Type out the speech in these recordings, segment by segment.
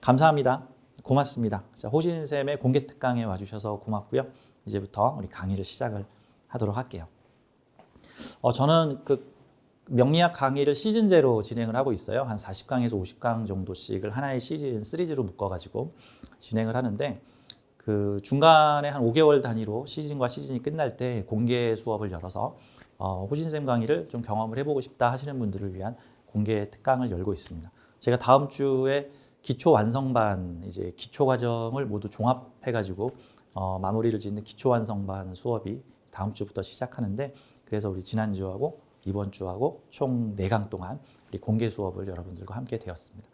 감사합니다. 고맙습니다. 자, 호신쌤의 공개 특강에 와주셔서 고맙고요. 이제부터 우리 강의를 시작을 하도록 할게요. 저는 그 명리학 강의를 시즌제로 진행을 하고 있어요. 한 40강에서 50강 정도씩을 하나의 시즌 시리즈로 묶어가지고 진행을 하는데, 그 중간에 한 5개월 단위로 시즌과 시즌이 끝날 때 공개 수업을 열어서 호신쌤 강의를 좀 경험을 해보고 싶다 하시는 분들을 위한 공개 특강을 열고 있습니다. 제가 다음 주에 기초 완성반, 이제 기초 과정을 모두 종합해가지고 마무리를 짓는 기초 완성반 수업이 다음 주부터 시작하는데, 그래서 우리 지난주하고 이번 주하고 총 4강 동안 우리 공개 수업을 여러분들과 함께 되었습니다.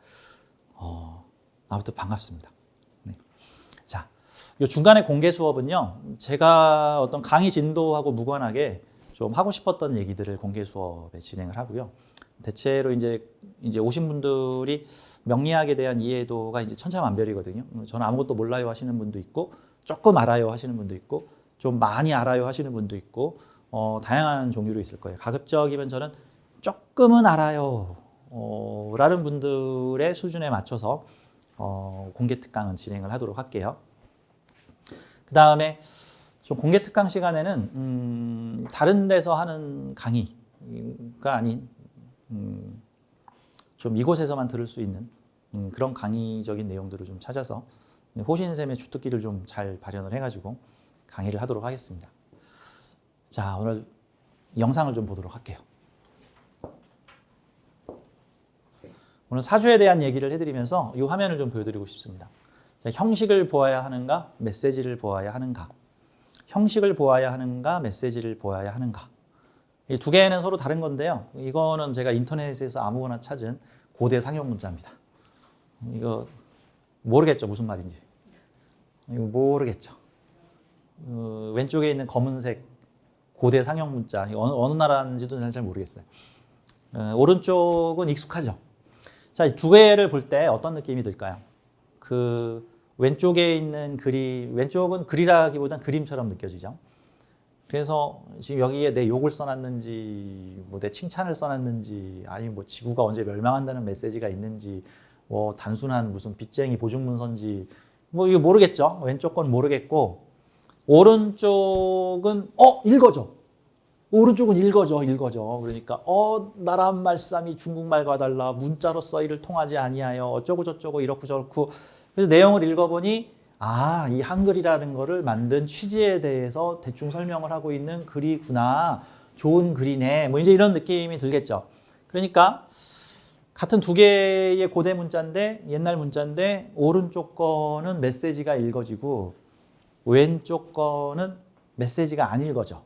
아무튼 반갑습니다. 네. 자, 이 중간에 공개 수업은요, 제가 어떤 강의 진도하고 무관하게 좀 하고 싶었던 얘기들을 공개 수업에 진행을 하고요. 대체로 이제 오신 분들이 명리학에 대한 이해도가 이제 천차만별이거든요. 저는 아무것도 몰라요 하시는 분도 있고, 조금 알아요 하시는 분도 있고, 좀 많이 알아요 하시는 분도 있고, 다양한 종류로 있을 거예요. 가급적이면 저는 조금은 알아요 라는 분들의 수준에 맞춰서 공개 특강은 진행을 하도록 할게요. 그 다음에 좀 공개 특강 시간에는 다른 데서 하는 강의가 아닌 좀 이곳에서만 들을 수 있는 그런 강의적인 내용들을 좀 찾아서 호신쌤의 주특기를 좀 잘 발현을 해가지고 강의를 하도록 하겠습니다. 자, 오늘 영상을 좀 보도록 할게요. 오늘 사주에 대한 얘기를 해드리면서 이 화면을 좀 보여드리고 싶습니다. 자, 형식을 보아야 하는가, 메시지를 보아야 하는가. 형식을 보아야 하는가, 메시지를 보아야 하는가. 이 두 개는 서로 다른 건데요. 이거는 제가 인터넷에서 아무거나 찾은 고대 상용 문자입니다. 이거 모르겠죠, 무슨 말인지. 이거 모르겠죠. 왼쪽에 있는 검은색 고대 상용 문자, 어느 나라인지도 잘 모르겠어요. 오른쪽은 익숙하죠. 자, 두 개를 볼 때 어떤 느낌이 들까요? 그 왼쪽에 있는 그림, 왼쪽은 글이라기보단 그림처럼 느껴지죠. 그래서 지금 여기에 내 욕을 써놨는지, 뭐 내 칭찬을 써놨는지, 아니면 뭐 지구가 언제 멸망한다는 메시지가 있는지, 뭐 단순한 무슨 빚쟁이 보증문서인지, 뭐 이거 모르겠죠. 왼쪽 건 모르겠고, 오른쪽은 읽어져. 오른쪽은 읽어져. 그러니까 나란 말씀이 중국말과 달라 문자로 써이를 통하지 아니하여 어쩌고 저쩌고 이렇고 저렇고. 그래서 내용을 읽어보니 이 한글이라는 거를 만든 취지에 대해서 대충 설명을 하고 있는 글이구나. 좋은 글이네. 뭐 이제 이런 느낌이 들겠죠. 그러니까 같은 두 개의 고대 문자인데, 옛날 문자인데, 오른쪽 거는 메시지가 읽어지고 왼쪽 거는 메시지가 안 읽어져.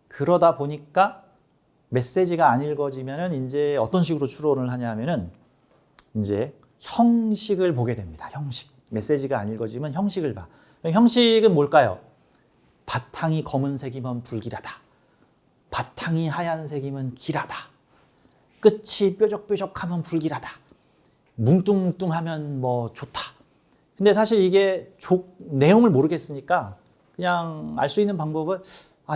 그러다 보니까 메시지가 안 읽어지면은 이제 어떤 식으로 추론을 하냐면은 이제 형식을 보게 됩니다. 형식. 메시지가 안 읽어지면 형식을 봐. 형식은 뭘까요? 바탕이 검은색이면 불길하다. 바탕이 하얀색이면 길하다. 끝이 뾰족뾰족하면 불길하다. 뭉뚱뭉뚱하면 뭐 좋다. 근데 사실 이게 내용을 모르겠으니까 그냥 알 수 있는 방법은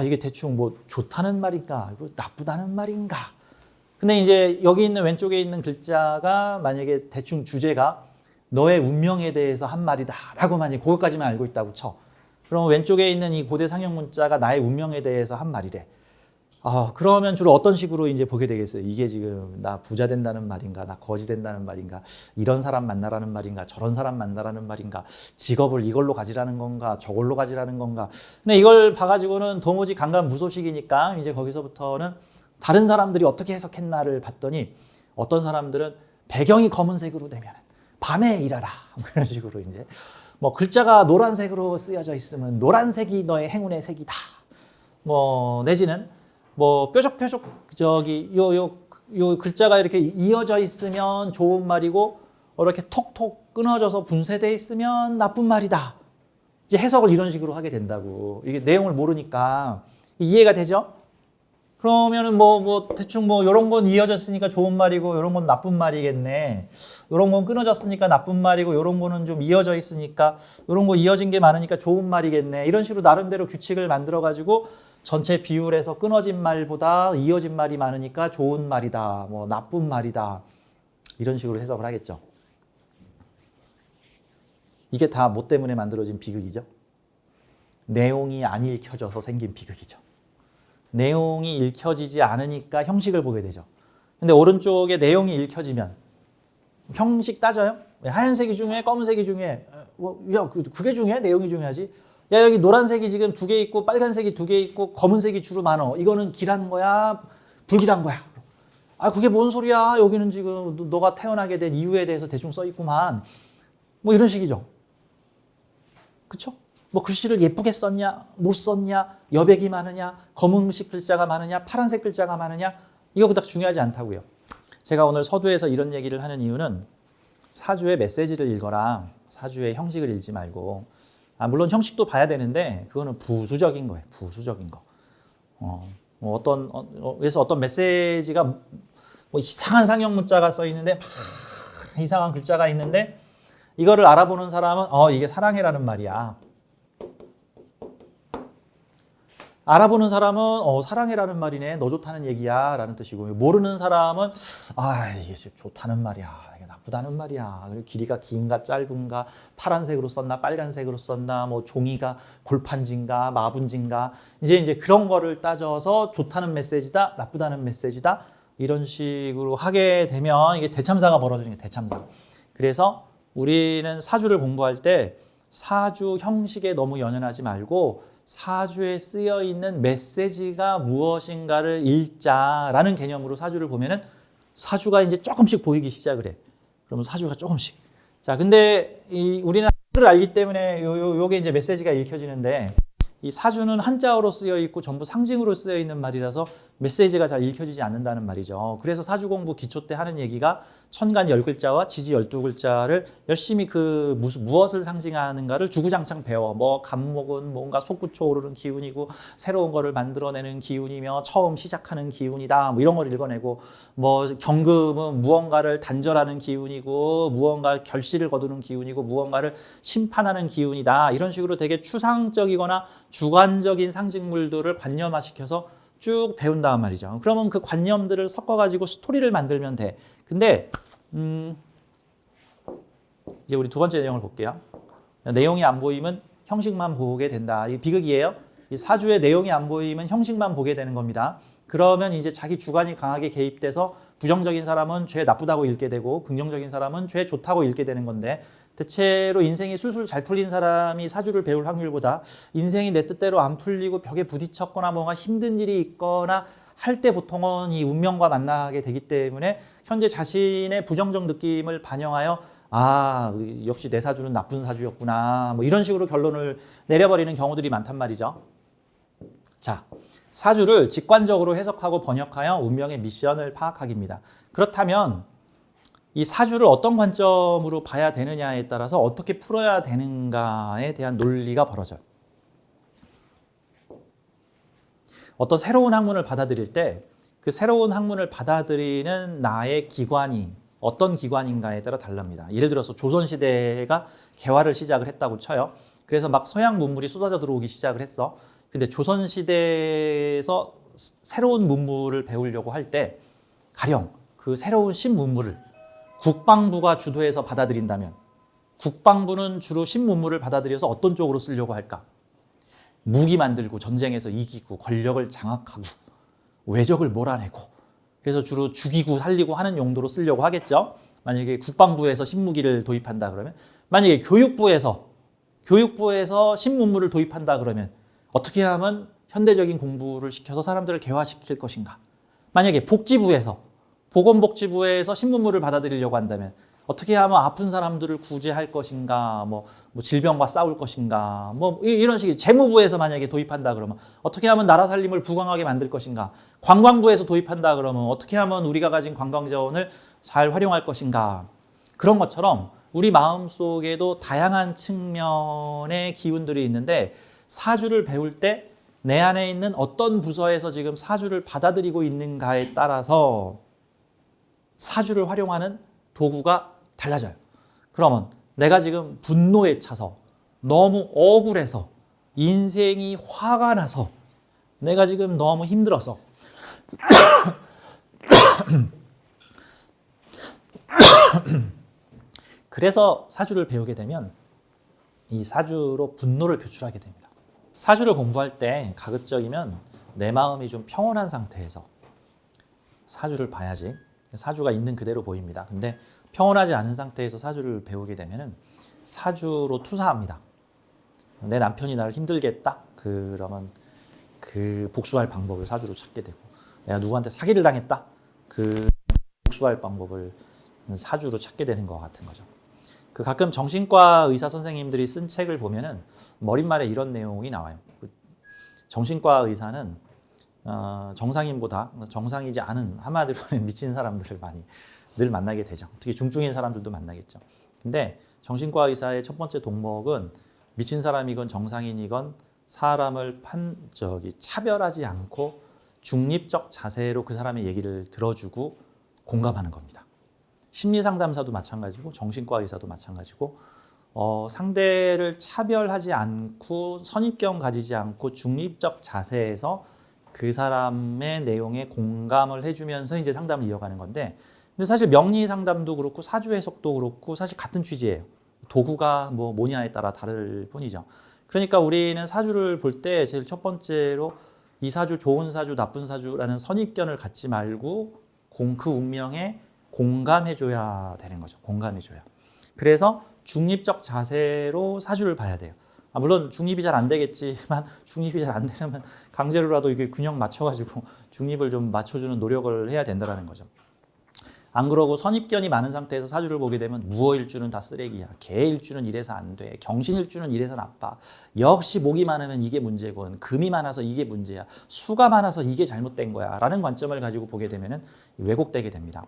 이게 대충 뭐 좋다는 말인가, 나쁘다는 말인가. 근데 이제 여기 있는 왼쪽에 있는 글자가 만약에 대충 주제가 너의 운명에 대해서 한 말이다 라고 만약에 그것까지만 알고 있다고 쳐. 그럼 왼쪽에 있는 이 고대 상형 문자가 나의 운명에 대해서 한 말이래. 그러면 주로 어떤 식으로 이제 보게 되겠어요? 이게 지금 나 부자 된다는 말인가, 나 거지 된다는 말인가, 이런 사람 만나라는 말인가, 저런 사람 만나라는 말인가, 직업을 이걸로 가지라는 건가, 저걸로 가지라는 건가. 근데 이걸 봐가지고는 도무지 강간무소식이니까 이제 거기서부터는 다른 사람들이 어떻게 해석했나를 봤더니 어떤 사람들은 배경이 검은색으로 되면 밤에 일하라 그런 식으로 이제 뭐 글자가 노란색으로 쓰여져 있으면 노란색이 너의 행운의 색이다. 뭐 내지는 뭐 뾰족뾰족 요 글자가 이렇게 이어져 있으면 좋은 말이고 이렇게 톡톡 끊어져서 분쇄돼 있으면 나쁜 말이다. 이제 해석을 이런 식으로 하게 된다고. 이게 내용을 모르니까 이해가 되죠? 그러면은 뭐 대충 뭐 이런 건 이어졌으니까 좋은 말이고 이런 건 나쁜 말이겠네. 이런 건 끊어졌으니까 나쁜 말이고 이런 거는 좀 이어져 있으니까 이런 거 이어진 게 많으니까 좋은 말이겠네. 이런 식으로 나름대로 규칙을 만들어 가지고 전체 비율에서 끊어진 말보다 이어진 말이 많으니까 좋은 말이다. 뭐 나쁜 말이다. 이런 식으로 해석을 하겠죠. 이게 다 뭐 때문에 만들어진 비극이죠? 내용이 안 읽혀져서 생긴 비극이죠. 내용이 읽혀지지 않으니까 형식을 보게 되죠. 근데 오른쪽에 내용이 읽혀지면 형식 따져요? 하얀색이 중요해? 검은색이 중요해? 야, 그게 중요해? 내용이 중요하지? 야, 여기 노란색이 지금 2개 있고 빨간색이 2개 있고 검은색이 주로 많어. 이거는 길한 거야? 불길한 거야? 아, 그게 뭔 소리야? 여기는 지금 너가 태어나게 된 이유에 대해서 대충 써 있구만. 뭐 이런 식이죠. 그쵸? 뭐 글씨를 예쁘게 썼냐, 못 썼냐, 여백이 많으냐, 검은색 글자가 많으냐, 파란색 글자가 많으냐, 이거 그닥 중요하지 않다고요. 제가 오늘 서두에서 이런 얘기를 하는 이유는 사주의 메시지를 읽어라, 사주의 형식을 읽지 말고, 물론 형식도 봐야 되는데 그거는 부수적인 거예요. 부수적인 거. 그래서 어떤 메시지가 뭐 이상한 상형 문자가 써 있는데 막 이상한 글자가 있는데 이거를 알아보는 사람은 이게 사랑해라는 말이야. 알아보는 사람은 사랑해라는 말이네, 너 좋다는 얘기야 라는 뜻이고, 모르는 사람은 이게 좋다는 말이야, 이게 나쁘다는 말이야, 그리고 길이가 긴가 짧은가, 파란색으로 썼나 빨간색으로 썼나, 뭐 종이가 골판지인가 마분지인가, 이제 그런 거를 따져서 좋다는 메시지다 나쁘다는 메시지다 이런 식으로 하게 되면 이게 대참사가 벌어지는 게 대참사. 그래서 우리는 사주를 공부할 때 사주 형식에 너무 연연하지 말고 사주에 쓰여 있는 메시지가 무엇인가를 읽자라는 개념으로 사주를 보면은 사주가 이제 조금씩 보이기 시작을 해. 그러면 사주가 조금씩. 자, 근데 우리는 한글을 알기 때문에 요게 이제 메시지가 읽혀지는데, 이 사주는 한자어로 쓰여 있고 전부 상징으로 쓰여 있는 말이라서 메시지가 잘 읽혀지지 않는다는 말이죠. 그래서 사주 공부 기초 때 하는 얘기가 천간 10글자와 지지 12글자를 열심히 무엇을 상징하는가를 주구장창 배워. 뭐 간목은 뭔가 솟구쳐 오르는 기운이고 새로운 거를 만들어내는 기운이며 처음 시작하는 기운이다. 뭐 이런 걸 읽어내고, 뭐 경금은 무언가를 단절하는 기운이고 무언가 결실을 거두는 기운이고 무언가를 심판하는 기운이다. 이런 식으로 되게 추상적이거나 주관적인 상징물들을 관념화시켜서 쭉 배운단 말이죠. 그러면 그 관념들을 섞어가지고 스토리를 만들면 돼. 근데 이제 우리 두 번째 내용을 볼게요. 내용이 안 보이면 형식만 보게 된다. 이게 비극이에요. 이 사주의 내용이 안 보이면 형식만 보게 되는 겁니다. 그러면 이제 자기 주관이 강하게 개입돼서 부정적인 사람은 죄 나쁘다고 읽게 되고 긍정적인 사람은 죄 좋다고 읽게 되는 건데, 대체로 인생이 술술 잘 풀린 사람이 사주를 배울 확률보다 인생이 내 뜻대로 안 풀리고 벽에 부딪혔거나 뭔가 힘든 일이 있거나 할 때 보통은 이 운명과 만나게 되기 때문에 현재 자신의 부정적 느낌을 반영하여 역시 내 사주는 나쁜 사주였구나, 뭐 이런 식으로 결론을 내려버리는 경우들이 많단 말이죠. 자, 사주를 직관적으로 해석하고 번역하여 운명의 미션을 파악하기입니다. 그렇다면 이 사주를 어떤 관점으로 봐야 되느냐에 따라서 어떻게 풀어야 되는가에 대한 논리가 벌어져요. 어떤 새로운 학문을 받아들일 때 그 새로운 학문을 받아들이는 나의 기관이 어떤 기관인가에 따라 달랍니다. 예를 들어서 조선시대가 개화를 시작을 했다고 쳐요. 그래서 막 서양 문물이 쏟아져 들어오기 시작을 했어. 근데 조선시대에서 새로운 문물을 배우려고 할 때 가령 그 새로운 신문물을 국방부가 주도해서 받아들인다면 국방부는 주로 신문물을 받아들여서 어떤 쪽으로 쓰려고 할까? 무기 만들고 전쟁에서 이기고 권력을 장악하고 외적을 몰아내고, 그래서 주로 죽이고 살리고 하는 용도로 쓰려고 하겠죠. 만약에 국방부에서 신무기를 도입한다 그러면, 만약에 교육부에서 신문물을 도입한다 그러면 어떻게 하면 현대적인 공부를 시켜서 사람들을 개화시킬 것인가? 만약에 보건복지부에서 신문물을 받아들이려고 한다면 어떻게 하면 아픈 사람들을 구제할 것인가, 뭐 질병과 싸울 것인가, 뭐 이런 식의. 재무부에서 만약에 도입한다 그러면 어떻게 하면 나라 살림을 부강하게 만들 것인가, 관광부에서 도입한다 그러면 어떻게 하면 우리가 가진 관광 자원을 잘 활용할 것인가. 그런 것처럼 우리 마음속에도 다양한 측면의 기운들이 있는데 사주를 배울 때 내 안에 있는 어떤 부서에서 지금 사주를 받아들이고 있는가에 따라서 사주를 활용하는 도구가 달라져요. 그러면 내가 지금 분노에 차서 너무 억울해서 인생이 화가 나서 내가 지금 너무 힘들어서 그래서 사주를 배우게 되면 이 사주로 분노를 표출하게 됩니다. 사주를 공부할 때 가급적이면 내 마음이 좀 평온한 상태에서 사주를 봐야지 사주가 있는 그대로 보입니다. 근데 평온하지 않은 상태에서 사주를 배우게 되면 사주로 투사합니다. 내 남편이 나를 힘들게 했다? 그러면 그 복수할 방법을 사주로 찾게 되고 내가 누구한테 사기를 당했다? 그 복수할 방법을 사주로 찾게 되는 것 같은 거죠. 그 가끔 정신과 의사 선생님들이 쓴 책을 보면은 머릿말에 이런 내용이 나와요. 정신과 의사는 정상인보다 정상이지 않은 한마디로는 미친 사람들을 많이 늘 만나게 되죠. 특히 중증인 사람들도 만나겠죠. 근데 정신과 의사의 첫 번째 동목은 미친 사람이건 정상인이건 사람을 차별하지 않고 중립적 자세로 그 사람의 얘기를 들어주고 공감하는 겁니다. 심리상담사도 마찬가지고 정신과 의사도 마찬가지고 상대를 차별하지 않고 선입견 가지지 않고 중립적 자세에서 그 사람의 내용에 공감을 해주면서 이제 상담을 이어가는 건데 근데 사실 명리 상담도 그렇고 사주 해석도 그렇고 사실 같은 취지예요. 도구가 뭐냐에 따라 다를 뿐이죠. 그러니까 우리는 사주를 볼 때 제일 첫 번째로 이 사주 좋은 사주 나쁜 사주라는 선입견을 갖지 말고 그 운명에 공감해줘야 되는 거죠. 공감해줘야. 그래서 중립적 자세로 사주를 봐야 돼요. 물론 중립이 잘 안 되겠지만 중립이 잘 안 되려면 강제로라도 이게 균형 맞춰가지고 중립을 좀 맞춰주는 노력을 해야 된다는 거죠. 안 그러고 선입견이 많은 상태에서 사주를 보게 되면 무어일주는 다 쓰레기야. 개일주는 이래서 안 돼. 경신일주는 이래서 나빠. 역시 목이 많으면 이게 문제군. 금이 많아서 이게 문제야. 수가 많아서 이게 잘못된 거야. 라는 관점을 가지고 보게 되면 왜곡되게 됩니다.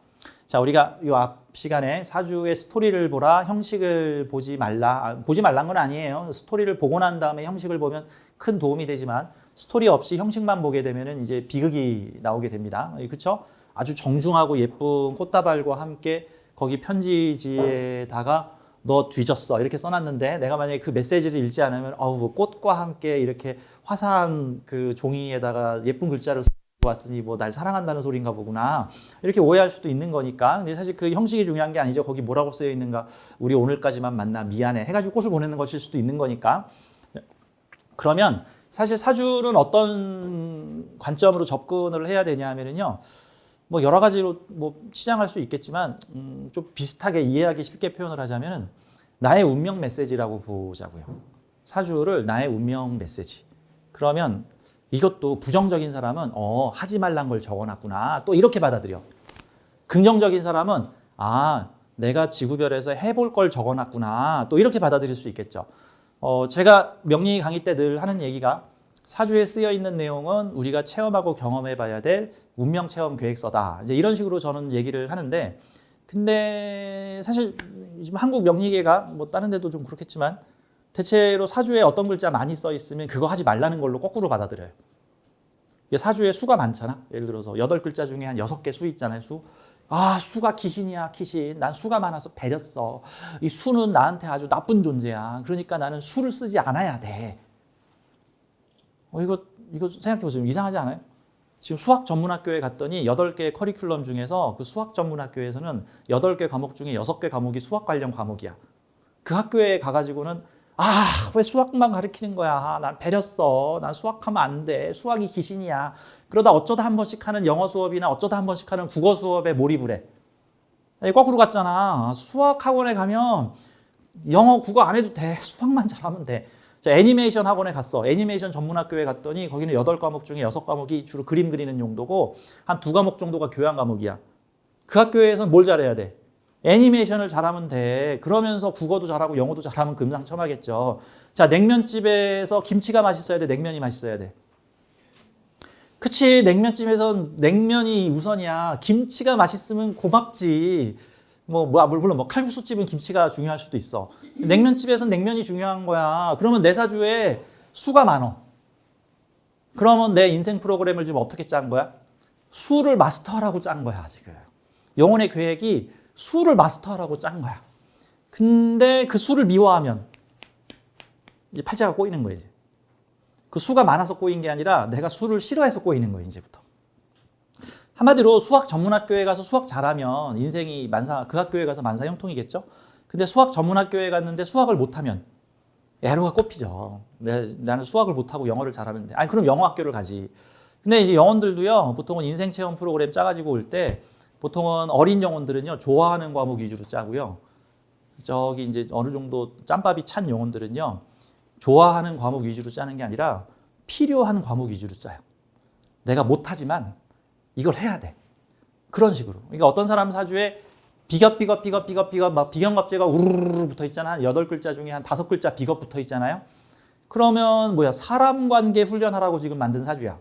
자, 우리가 이 앞 시간에 사주의 스토리를 보라, 형식을 보지 말라. 보지 말란 건 아니에요. 스토리를 보고 난 다음에 형식을 보면 큰 도움이 되지만 스토리 없이 형식만 보게 되면 이제 비극이 나오게 됩니다. 그렇죠? 아주 정중하고 예쁜 꽃다발과 함께 거기 편지지에다가 너 뒤졌어 이렇게 써놨는데 내가 만약에 그 메시지를 읽지 않으면 꽃과 함께 이렇게 화사한 그 종이에다가 예쁜 글자를 쓰고 왔으니 뭐 날 사랑한다는 소린가 보구나 이렇게 오해할 수도 있는 거니까. 근데 사실 그 형식이 중요한 게 아니죠. 거기 뭐라고 쓰여 있는가, 우리 오늘까지만 만나 미안해 해가지고 꽃을 보내는 것일 수도 있는 거니까. 그러면 사실 사주는 어떤 관점으로 접근을 해야 되냐 하면은요, 뭐 여러 가지로 치장할 수 있겠지만 좀 비슷하게 이해하기 쉽게 표현을 하자면 나의 운명 메시지라고 보자고요. 사주를 나의 운명 메시지. 그러면 이것도 부정적인 사람은 하지 말란 걸 적어놨구나 또 이렇게 받아들여. 긍정적인 사람은 내가 지구별에서 해볼 걸 적어놨구나 또 이렇게 받아들일 수 있겠죠. 제가 명리 강의 때 늘 하는 얘기가 사주에 쓰여 있는 내용은 우리가 체험하고 경험해 봐야 될 운명 체험 계획서다. 이제 이런 식으로 저는 얘기를 하는데, 근데 사실 지금 한국 명리계가 뭐 다른 데도 좀 그렇겠지만 대체로 사주에 어떤 글자 많이 써 있으면 그거 하지 말라는 걸로 거꾸로 받아들여요. 사주에 수가 많잖아. 예를 들어서 8글자 중에 한 6개 수 있잖아요. 수. 수가 귀신이야, 귀신. 난 수가 많아서 배렸어. 이 수는 나한테 아주 나쁜 존재야. 그러니까 나는 수를 쓰지 않아야 돼. 이거 생각해 보세요. 이상하지 않아요? 지금 수학 전문학교에 갔더니 8개 커리큘럼 중에서 그 수학 전문학교에서는 8개 과목 중에 6개 과목이 수학 관련 과목이야. 그 학교에 가가지고는 왜 수학만 가르치는 거야. 난 배렸어. 난 수학하면 안 돼. 수학이 귀신이야. 그러다 어쩌다 한 번씩 하는 영어 수업이나 어쩌다 한 번씩 하는 국어 수업에 몰입을 해. 거꾸로 갔잖아. 수학 학원에 가면 영어, 국어 안 해도 돼. 수학만 잘하면 돼. 자, 애니메이션 학원에 갔어. 애니메이션 전문학교에 갔더니 거기는 8과목 중에 6과목이 주로 그림 그리는 용도고 한 2과목 정도가 교양 과목이야. 그 학교에서는 뭘 잘해야 돼? 애니메이션을 잘하면 돼. 그러면서 국어도 잘하고 영어도 잘하면 금상첨화겠죠. 자, 냉면집에서 김치가 맛있어야 돼? 냉면이 맛있어야 돼? 그치, 냉면집에선 냉면이 우선이야. 김치가 맛있으면 고맙지. 물론 칼국수집은 김치가 중요할 수도 있어. 냉면집에선 냉면이 중요한 거야. 그러면 내 사주에 수가 많어. 그러면 내 인생 프로그램을 지금 어떻게 짠 거야? 수를 마스터하라고 짠 거야, 지금. 영혼의 계획이 수를 마스터하라고 짠 거야. 근데 그 수를 미워하면 이제 팔자가 꼬이는 거예요, 이제. 그 수가 많아서 꼬인 게 아니라 내가 수를 싫어해서 꼬이는 거예요, 이제부터. 한마디로 수학 전문학교에 가서 수학 잘하면 인생이 그 학교에 가서 만사형통이겠죠? 근데 수학 전문학교에 갔는데 수학을 못하면 애로가 꼽히죠. 나는 수학을 못하고 영어를 잘하는데. 아니, 그럼 영어학교를 가지. 근데 이제 영혼들도요, 보통은 인생 체험 프로그램 짜가지고 올 때, 보통은 어린 영혼들은요, 좋아하는 과목 위주로 짜고요. 저기 이제 어느 정도 짬밥이 찬 영혼들은요, 좋아하는 과목 위주로 짜는 게 아니라 필요한 과목 위주로 짜요. 내가 못하지만 이걸 해야 돼. 그런 식으로. 그러니까 어떤 사람 사주에 비겁 막 비경갑제가 우르르 붙어 있잖아. 한 8글자 중에 한 5글자 비겁 붙어 있잖아요. 그러면 사람 관계 훈련하라고 지금 만든 사주야.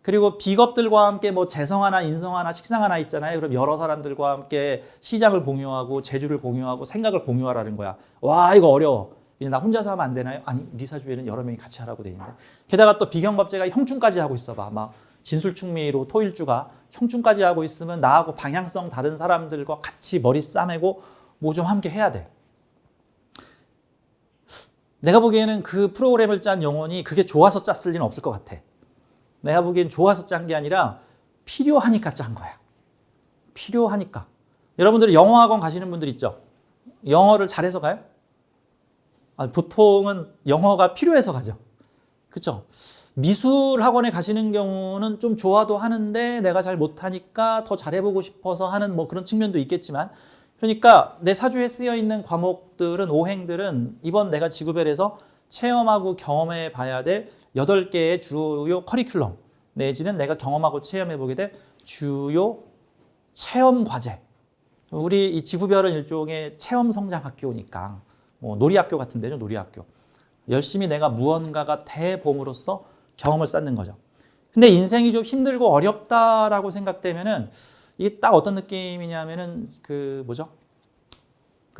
그리고 비겁들과 함께 재성하나 인성하나 식상하나 있잖아요. 그럼 여러 사람들과 함께 시장을 공유하고 재주를 공유하고 생각을 공유하라는 거야. 와, 이거 어려워. 이제 나 혼자서 하면 안 되나요? 아니, 네 사주에는 여러 명이 같이 하라고 돼 있는데. 게다가 또 비경갑제가 형충까지 하고 있어 봐. 막 진술충미로 토일주가 형충까지 하고 있으면 나하고 방향성 다른 사람들과 같이 머리 싸매고 좀 함께 해야 돼. 내가 보기에는 그 프로그램을 짠 영혼이 그게 좋아서 짰을 리는 없을 것 같아. 내가 보기엔 좋아서 짠 게 아니라 필요하니까 짠 거야. 필요하니까. 여러분들이 영어학원 가시는 분들 있죠? 영어를 잘해서 가요? 보통은 영어가 필요해서 가죠. 그렇죠? 미술 학원에 가시는 경우는 좀 좋아도 하는데 내가 잘 못하니까 더 잘해보고 싶어서 하는 그런 측면도 있겠지만, 그러니까 내 사주에 쓰여 있는 과목들은, 오행들은 이번 내가 지구별에서 체험하고 경험해 봐야 될 8개의 주요 커리큘럼 내지는 내가 경험하고 체험해 보게 될 주요 체험 과제. 우리 이 지구별은 일종의 체험 성장 학교니까 놀이학교 같은 데죠, 놀이학교. 열심히 내가 무언가가 대봄으로써 경험을 쌓는 거죠. 근데 인생이 좀 힘들고 어렵다라고 생각되면은 이게 딱 어떤 느낌이냐면은 그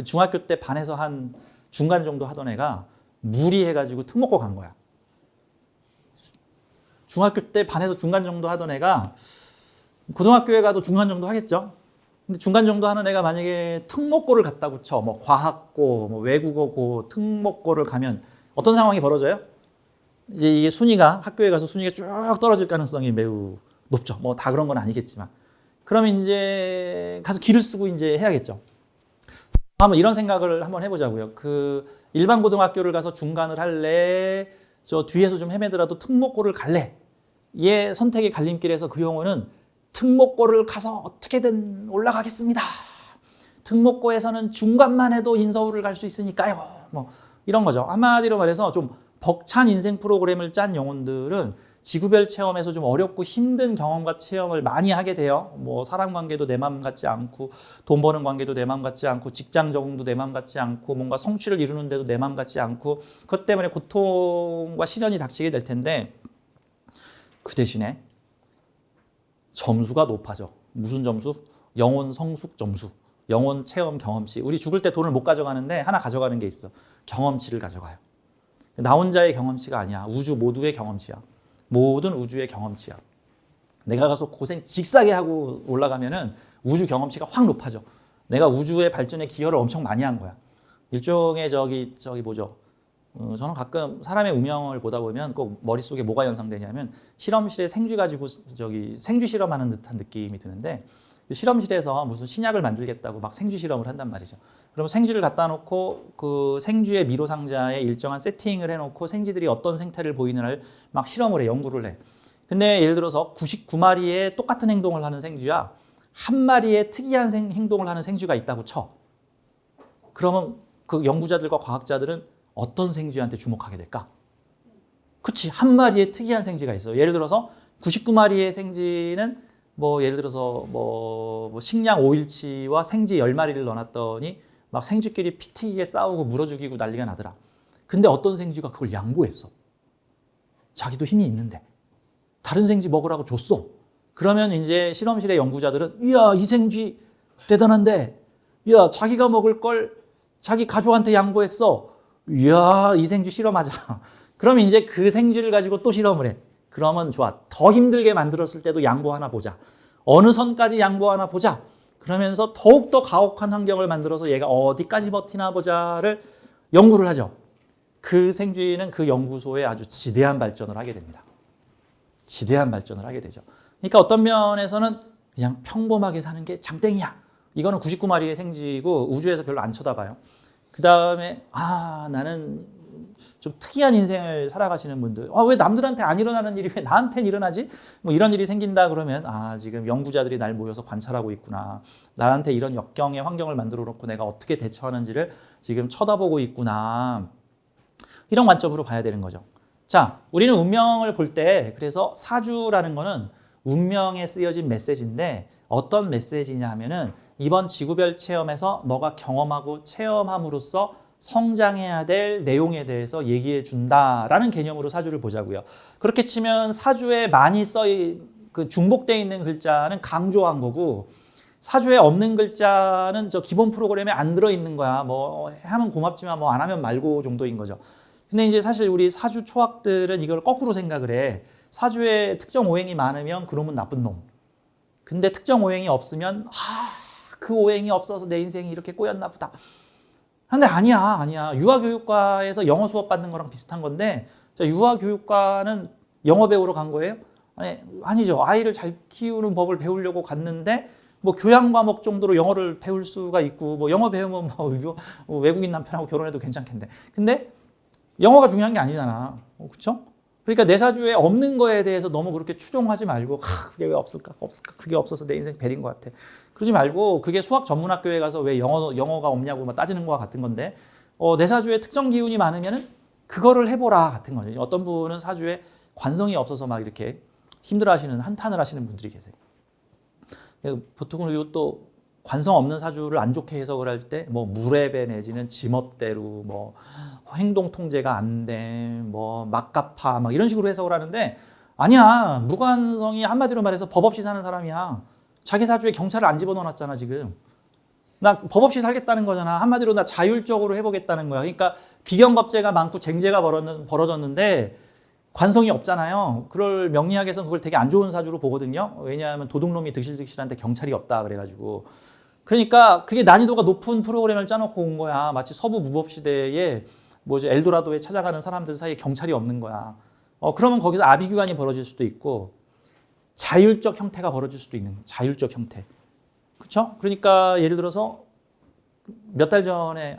중학교 때 반에서 한 중간 정도 하던 애가 무리해가지고 특 먹고 간 거야. 중학교 때 반에서 중간 정도 하던 애가 고등학교에 가도 중간 정도 하겠죠. 근데 중간 정도 하는 애가 만약에 특목고를 갔다고 쳐. 과학고, 외국어고, 특목고를 가면 어떤 상황이 벌어져요? 이제 이게 학교에 가서 순위가 쭉 떨어질 가능성이 매우 높죠. 다 그런 건 아니겠지만. 그러면 이제 가서 기를 쓰고 이제 해야겠죠. 한번 이런 생각을 한번 해보자고요. 일반 고등학교를 가서 중간을 할래? 저 뒤에서 좀 헤매더라도 특목고를 갈래? 얘 선택의 갈림길에서 그 용어는 특목고를 가서 어떻게든 올라가겠습니다. 특목고에서는 중간만 해도 인서울을 갈 수 있으니까요. 이런 거죠. 한마디로 말해서 좀 벅찬 인생 프로그램을 짠 영혼들은 지구별 체험에서 좀 어렵고 힘든 경험과 체험을 많이 하게 돼요. 사람 관계도 내 마음 같지 않고, 돈 버는 관계도 내 마음 같지 않고, 직장 적응도 내 마음 같지 않고, 뭔가 성취를 이루는데도 내 마음 같지 않고, 그것 때문에 고통과 시련이 닥치게 될 텐데, 그 대신에 점수가 높아져. 무슨 점수? 영혼 성숙 점수. 영혼 체험 경험치. 우리 죽을 때 돈을 못 가져가는데 하나 가져가는 게 있어. 경험치를 가져가요. 나 혼자의 경험치가 아니야. 우주 모두의 경험치야. 모든 우주의 경험치야. 내가 가서 고생 직사게 하고 올라가면은 우주 경험치가 확 높아져. 내가 우주의 발전에 기여를 엄청 많이 한 거야. 일종의 저는 가끔 사람의 운명을 보다 보면 꼭 머릿속에 뭐가 연상되냐면 실험실에 생쥐 가지고 생쥐 실험하는 듯한 느낌이 드는데, 실험실에서 무슨 신약을 만들겠다고 막 생쥐 실험을 한단 말이죠. 그러면 생쥐를 갖다 놓고 그 생쥐의 미로 상자에 일정한 세팅을 해놓고 생쥐들이 어떤 생태를 보이는지를 막 실험을 해, 연구를 해. 근데 예를 들어서 99마리의 똑같은 행동을 하는 생쥐와 한 마리의 특이한 행동을 하는 생쥐가 있다고 쳐. 그러면 그 연구자들과 과학자들은 어떤 생쥐한테 주목하게 될까? 그치, 한 마리의 특이한 생쥐가 있어. 예를 들어서 99마리의 생쥐는 예를 들어서 식량 5일치와 생쥐 10마리를 넣어놨더니 막 생쥐끼리 피 튀기게 싸우고 물어 죽이고 난리가 나더라. 근데 어떤 생쥐가 그걸 양보했어. 자기도 힘이 있는데 다른 생쥐 먹으라고 줬어. 그러면 이제 실험실의 연구자들은 이야, 이 생쥐 대단한데, 야, 자기가 먹을 걸 자기 가족한테 양보했어. 이야, 이 생쥐 실험하자. 그러면 이제 그 생쥐를 가지고 또 실험을 해. 그러면 좋아. 더 힘들게 만들었을 때도 양보하나 보자. 어느 선까지 양보하나 보자. 그러면서 더욱더 가혹한 환경을 만들어서 얘가 어디까지 버티나 보자를 연구를 하죠. 그 생쥐는 그 연구소에 아주 지대한 발전을 하게 됩니다. 지대한 발전을 하게 되죠. 그러니까 어떤 면에서는 그냥 평범하게 사는 게 장땡이야. 이거는 99마리의 생쥐고 우주에서 별로 안 쳐다봐요. 그 다음에 나는 좀 특이한 인생을 살아가시는 분들, 왜 남들한테 안 일어나는 일이 왜 나한테는 일어나지? 뭐 이런 일이 생긴다 그러면 지금 연구자들이 날 모여서 관찰하고 있구나. 나한테 이런 역경의 환경을 만들어 놓고 내가 어떻게 대처하는지를 지금 쳐다보고 있구나. 이런 관점으로 봐야 되는 거죠. 자, 우리는 운명을 볼 때 그래서 사주라는 거는 운명에 쓰여진 메시지인데 어떤 메시지냐 하면은 이번 지구별 체험에서 너가 경험하고 체험함으로써 성장해야 될 내용에 대해서 얘기해 준다라는 개념으로 사주를 보자고요. 그렇게 치면 사주에 많이 중복되어 있는 글자는 강조한 거고 사주에 없는 글자는 저 기본 프로그램에 안 들어있는 거야. 뭐 하면 고맙지만 뭐 안 하면 말고 정도인 거죠. 근데 이제 사실 우리 사주 초학들은 이걸 거꾸로 생각을 해. 사주에 특정 오행이 많으면 그놈은 나쁜 놈. 근데 특정 오행이 없으면 그 오행이 없어서 내 인생이 이렇게 꼬였나 보다. 근데 아니야. 유아교육과에서 영어 수업 받는 거랑 비슷한 건데 유아교육과는 영어 배우러 간 거예요? 아니죠. 아이를 잘 키우는 법을 배우려고 갔는데 뭐 교양 과목 정도로 영어를 배울 수가 있고 뭐 영어 배우면 뭐 외국인 남편하고 결혼해도 괜찮겠네. 근데 영어가 중요한 게 아니잖아. 그렇죠? 그러니까 내 사주에 없는 거에 대해서 너무 그렇게 추종하지 말고 그게 왜 없을까? 그게 없어서 내 인생 베린 것 같아. 그러지 말고 그게 수학 전문학교에 가서 왜 영어가 없냐고 막 따지는 거와 같은 건데 내 사주에 특정 기운이 많으면은 그거를 해보라 같은 거죠. 어떤 분은 사주에 관성이 없어서 막 이렇게 힘들어하시는 한탄을 하시는 분들이 계세요. 보통은 이것도 관성 없는 사주를 안 좋게 해석을 할 때 뭐 무례배 내지는 지멋대로 뭐 행동 통제가 안 돼, 뭐 막가파 막 이런 식으로 해석을 하는데 아니야. 무관성이 한마디로 말해서 법 없이 사는 사람이야. 자기 사주에 경찰을 안 집어넣어놨잖아 지금. 나 법 없이 살겠다는 거잖아. 한마디로 나 자율적으로 해보겠다는 거야. 그러니까 비경겁제가 많고 쟁제가 벌어졌는데 관성이 없잖아요. 그럴 명리학에서는 그걸 되게 안 좋은 사주로 보거든요. 왜냐하면 도둑놈이 득실득실한데 경찰이 없다 그래가지고. 그러니까 그게 난이도가 높은 프로그램을 짜놓고 온 거야. 마치 서부 무법시대에 엘도라도에 찾아가는 사람들 사이에 경찰이 없는 거야. 그러면 거기서 아비규환이 벌어질 수도 있고 자율적 형태가 벌어질 수도 있는 자율적 형태. 그렇죠? 그러니까 예를 들어서 몇 달 전에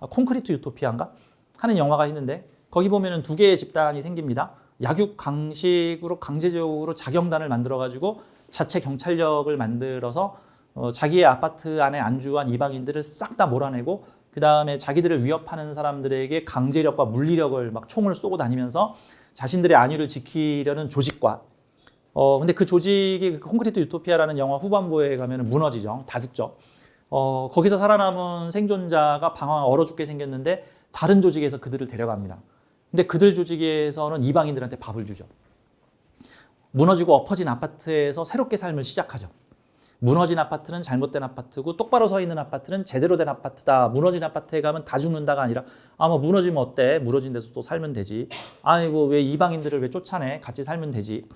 콘크리트 유토피아인가 하는 영화가 있는데 거기 보면은 두 개의 집단이 생깁니다. 약육 강식으로 강제적으로 자경단을 만들어가지고 자체 경찰력을 만들어서 자기의 아파트 안에 안주한 이방인들을 싹 다 몰아내고 그 다음에 자기들을 위협하는 사람들에게 강제력과 물리력을 막 총을 쏘고 다니면서 자신들의 안위를 지키려는 조직과 근데 그 조직이 콘크리트 유토피아라는 영화 후반부에 가면 무너지죠. 다극적. 거기서 살아남은 생존자가 얼어 죽게 생겼는데 다른 조직에서 그들을 데려갑니다. 근데 그들 조직에서는 이방인들한테 밥을 주죠. 무너지고 엎어진 아파트에서 새롭게 삶을 시작하죠. 무너진 아파트는 잘못된 아파트고 똑바로 서 있는 아파트는 제대로 된 아파트다. 무너진 아파트에 가면 다 죽는다가 아니라 뭐 무너지면 어때? 무너진 데서 또 살면 되지. 아이고 왜 이방인들을 왜 쫓아내? 같이 살면 되지.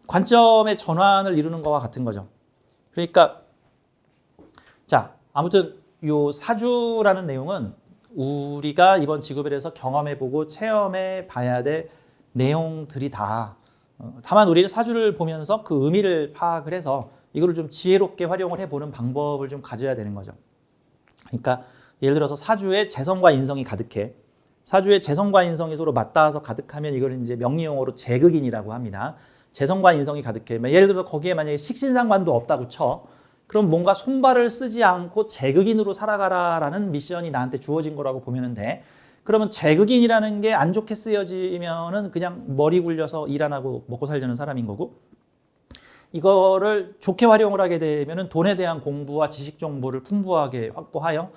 관점의 전환을 이루는 것과 같은 거죠. 그러니까 자 아무튼 요 사주라는 내용은 우리가 이번 지구별에서 경험해보고 체험해봐야 될 내용들이다. 다만 우리는 사주를 보면서 그 의미를 파악을 해서 이거를 좀 지혜롭게 활용을 해보는 방법을 좀 가져야 되는 거죠. 그러니까 예를 들어서 사주에 재성과 인성이 가득해. 사주에 재성과 인성이 서로 맞닿아서 가득하면 이걸 이제 명리용어로 재극인이라고 합니다. 재성과 인성이 가득해. 예를 들어서 거기에 만약에 식신상관도 없다고 쳐. 그럼 뭔가 손발을 쓰지 않고 재극인으로 살아가라라는 미션이 나한테 주어진 거라고 보면 돼. 그러면 재극인이라는 게 안 좋게 쓰여지면은 그냥 머리 굴려서 일 안 하고 먹고 살려는 사람인 거고 이거를 좋게 활용을 하게 되면은 돈에 대한 공부와 지식 정보를 풍부하게 확보하여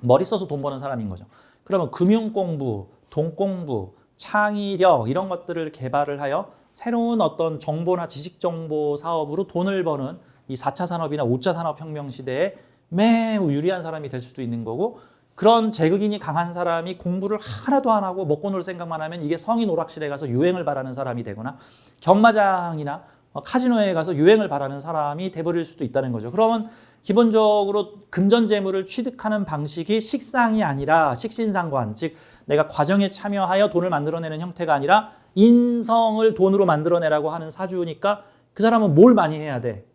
머리 써서 돈 버는 사람인 거죠. 그러면 금융 공부, 돈 공부, 창의력 이런 것들을 개발을 하여 새로운 어떤 정보나 지식 정보 사업으로 돈을 버는 이 4차 산업이나 5차 산업 혁명 시대에 매우 유리한 사람이 될 수도 있는 거고 그런 제극인이 강한 사람이 공부를 하나도 안 하고 먹고 놀 생각만 하면 이게 성인 오락실에 가서 유행을 바라는 사람이 되거나 경마장이나 카지노에 가서 유행을 바라는 사람이 돼버릴 수도 있다는 거죠. 그러면 기본적으로 금전재물을 취득하는 방식이 식상이 아니라 식신상관, 즉 내가 과정에 참여하여 돈을 만들어내는 형태가 아니라 인성을 돈으로 만들어내라고 하는 사주니까 그 사람은 뭘 많이 해야 돼?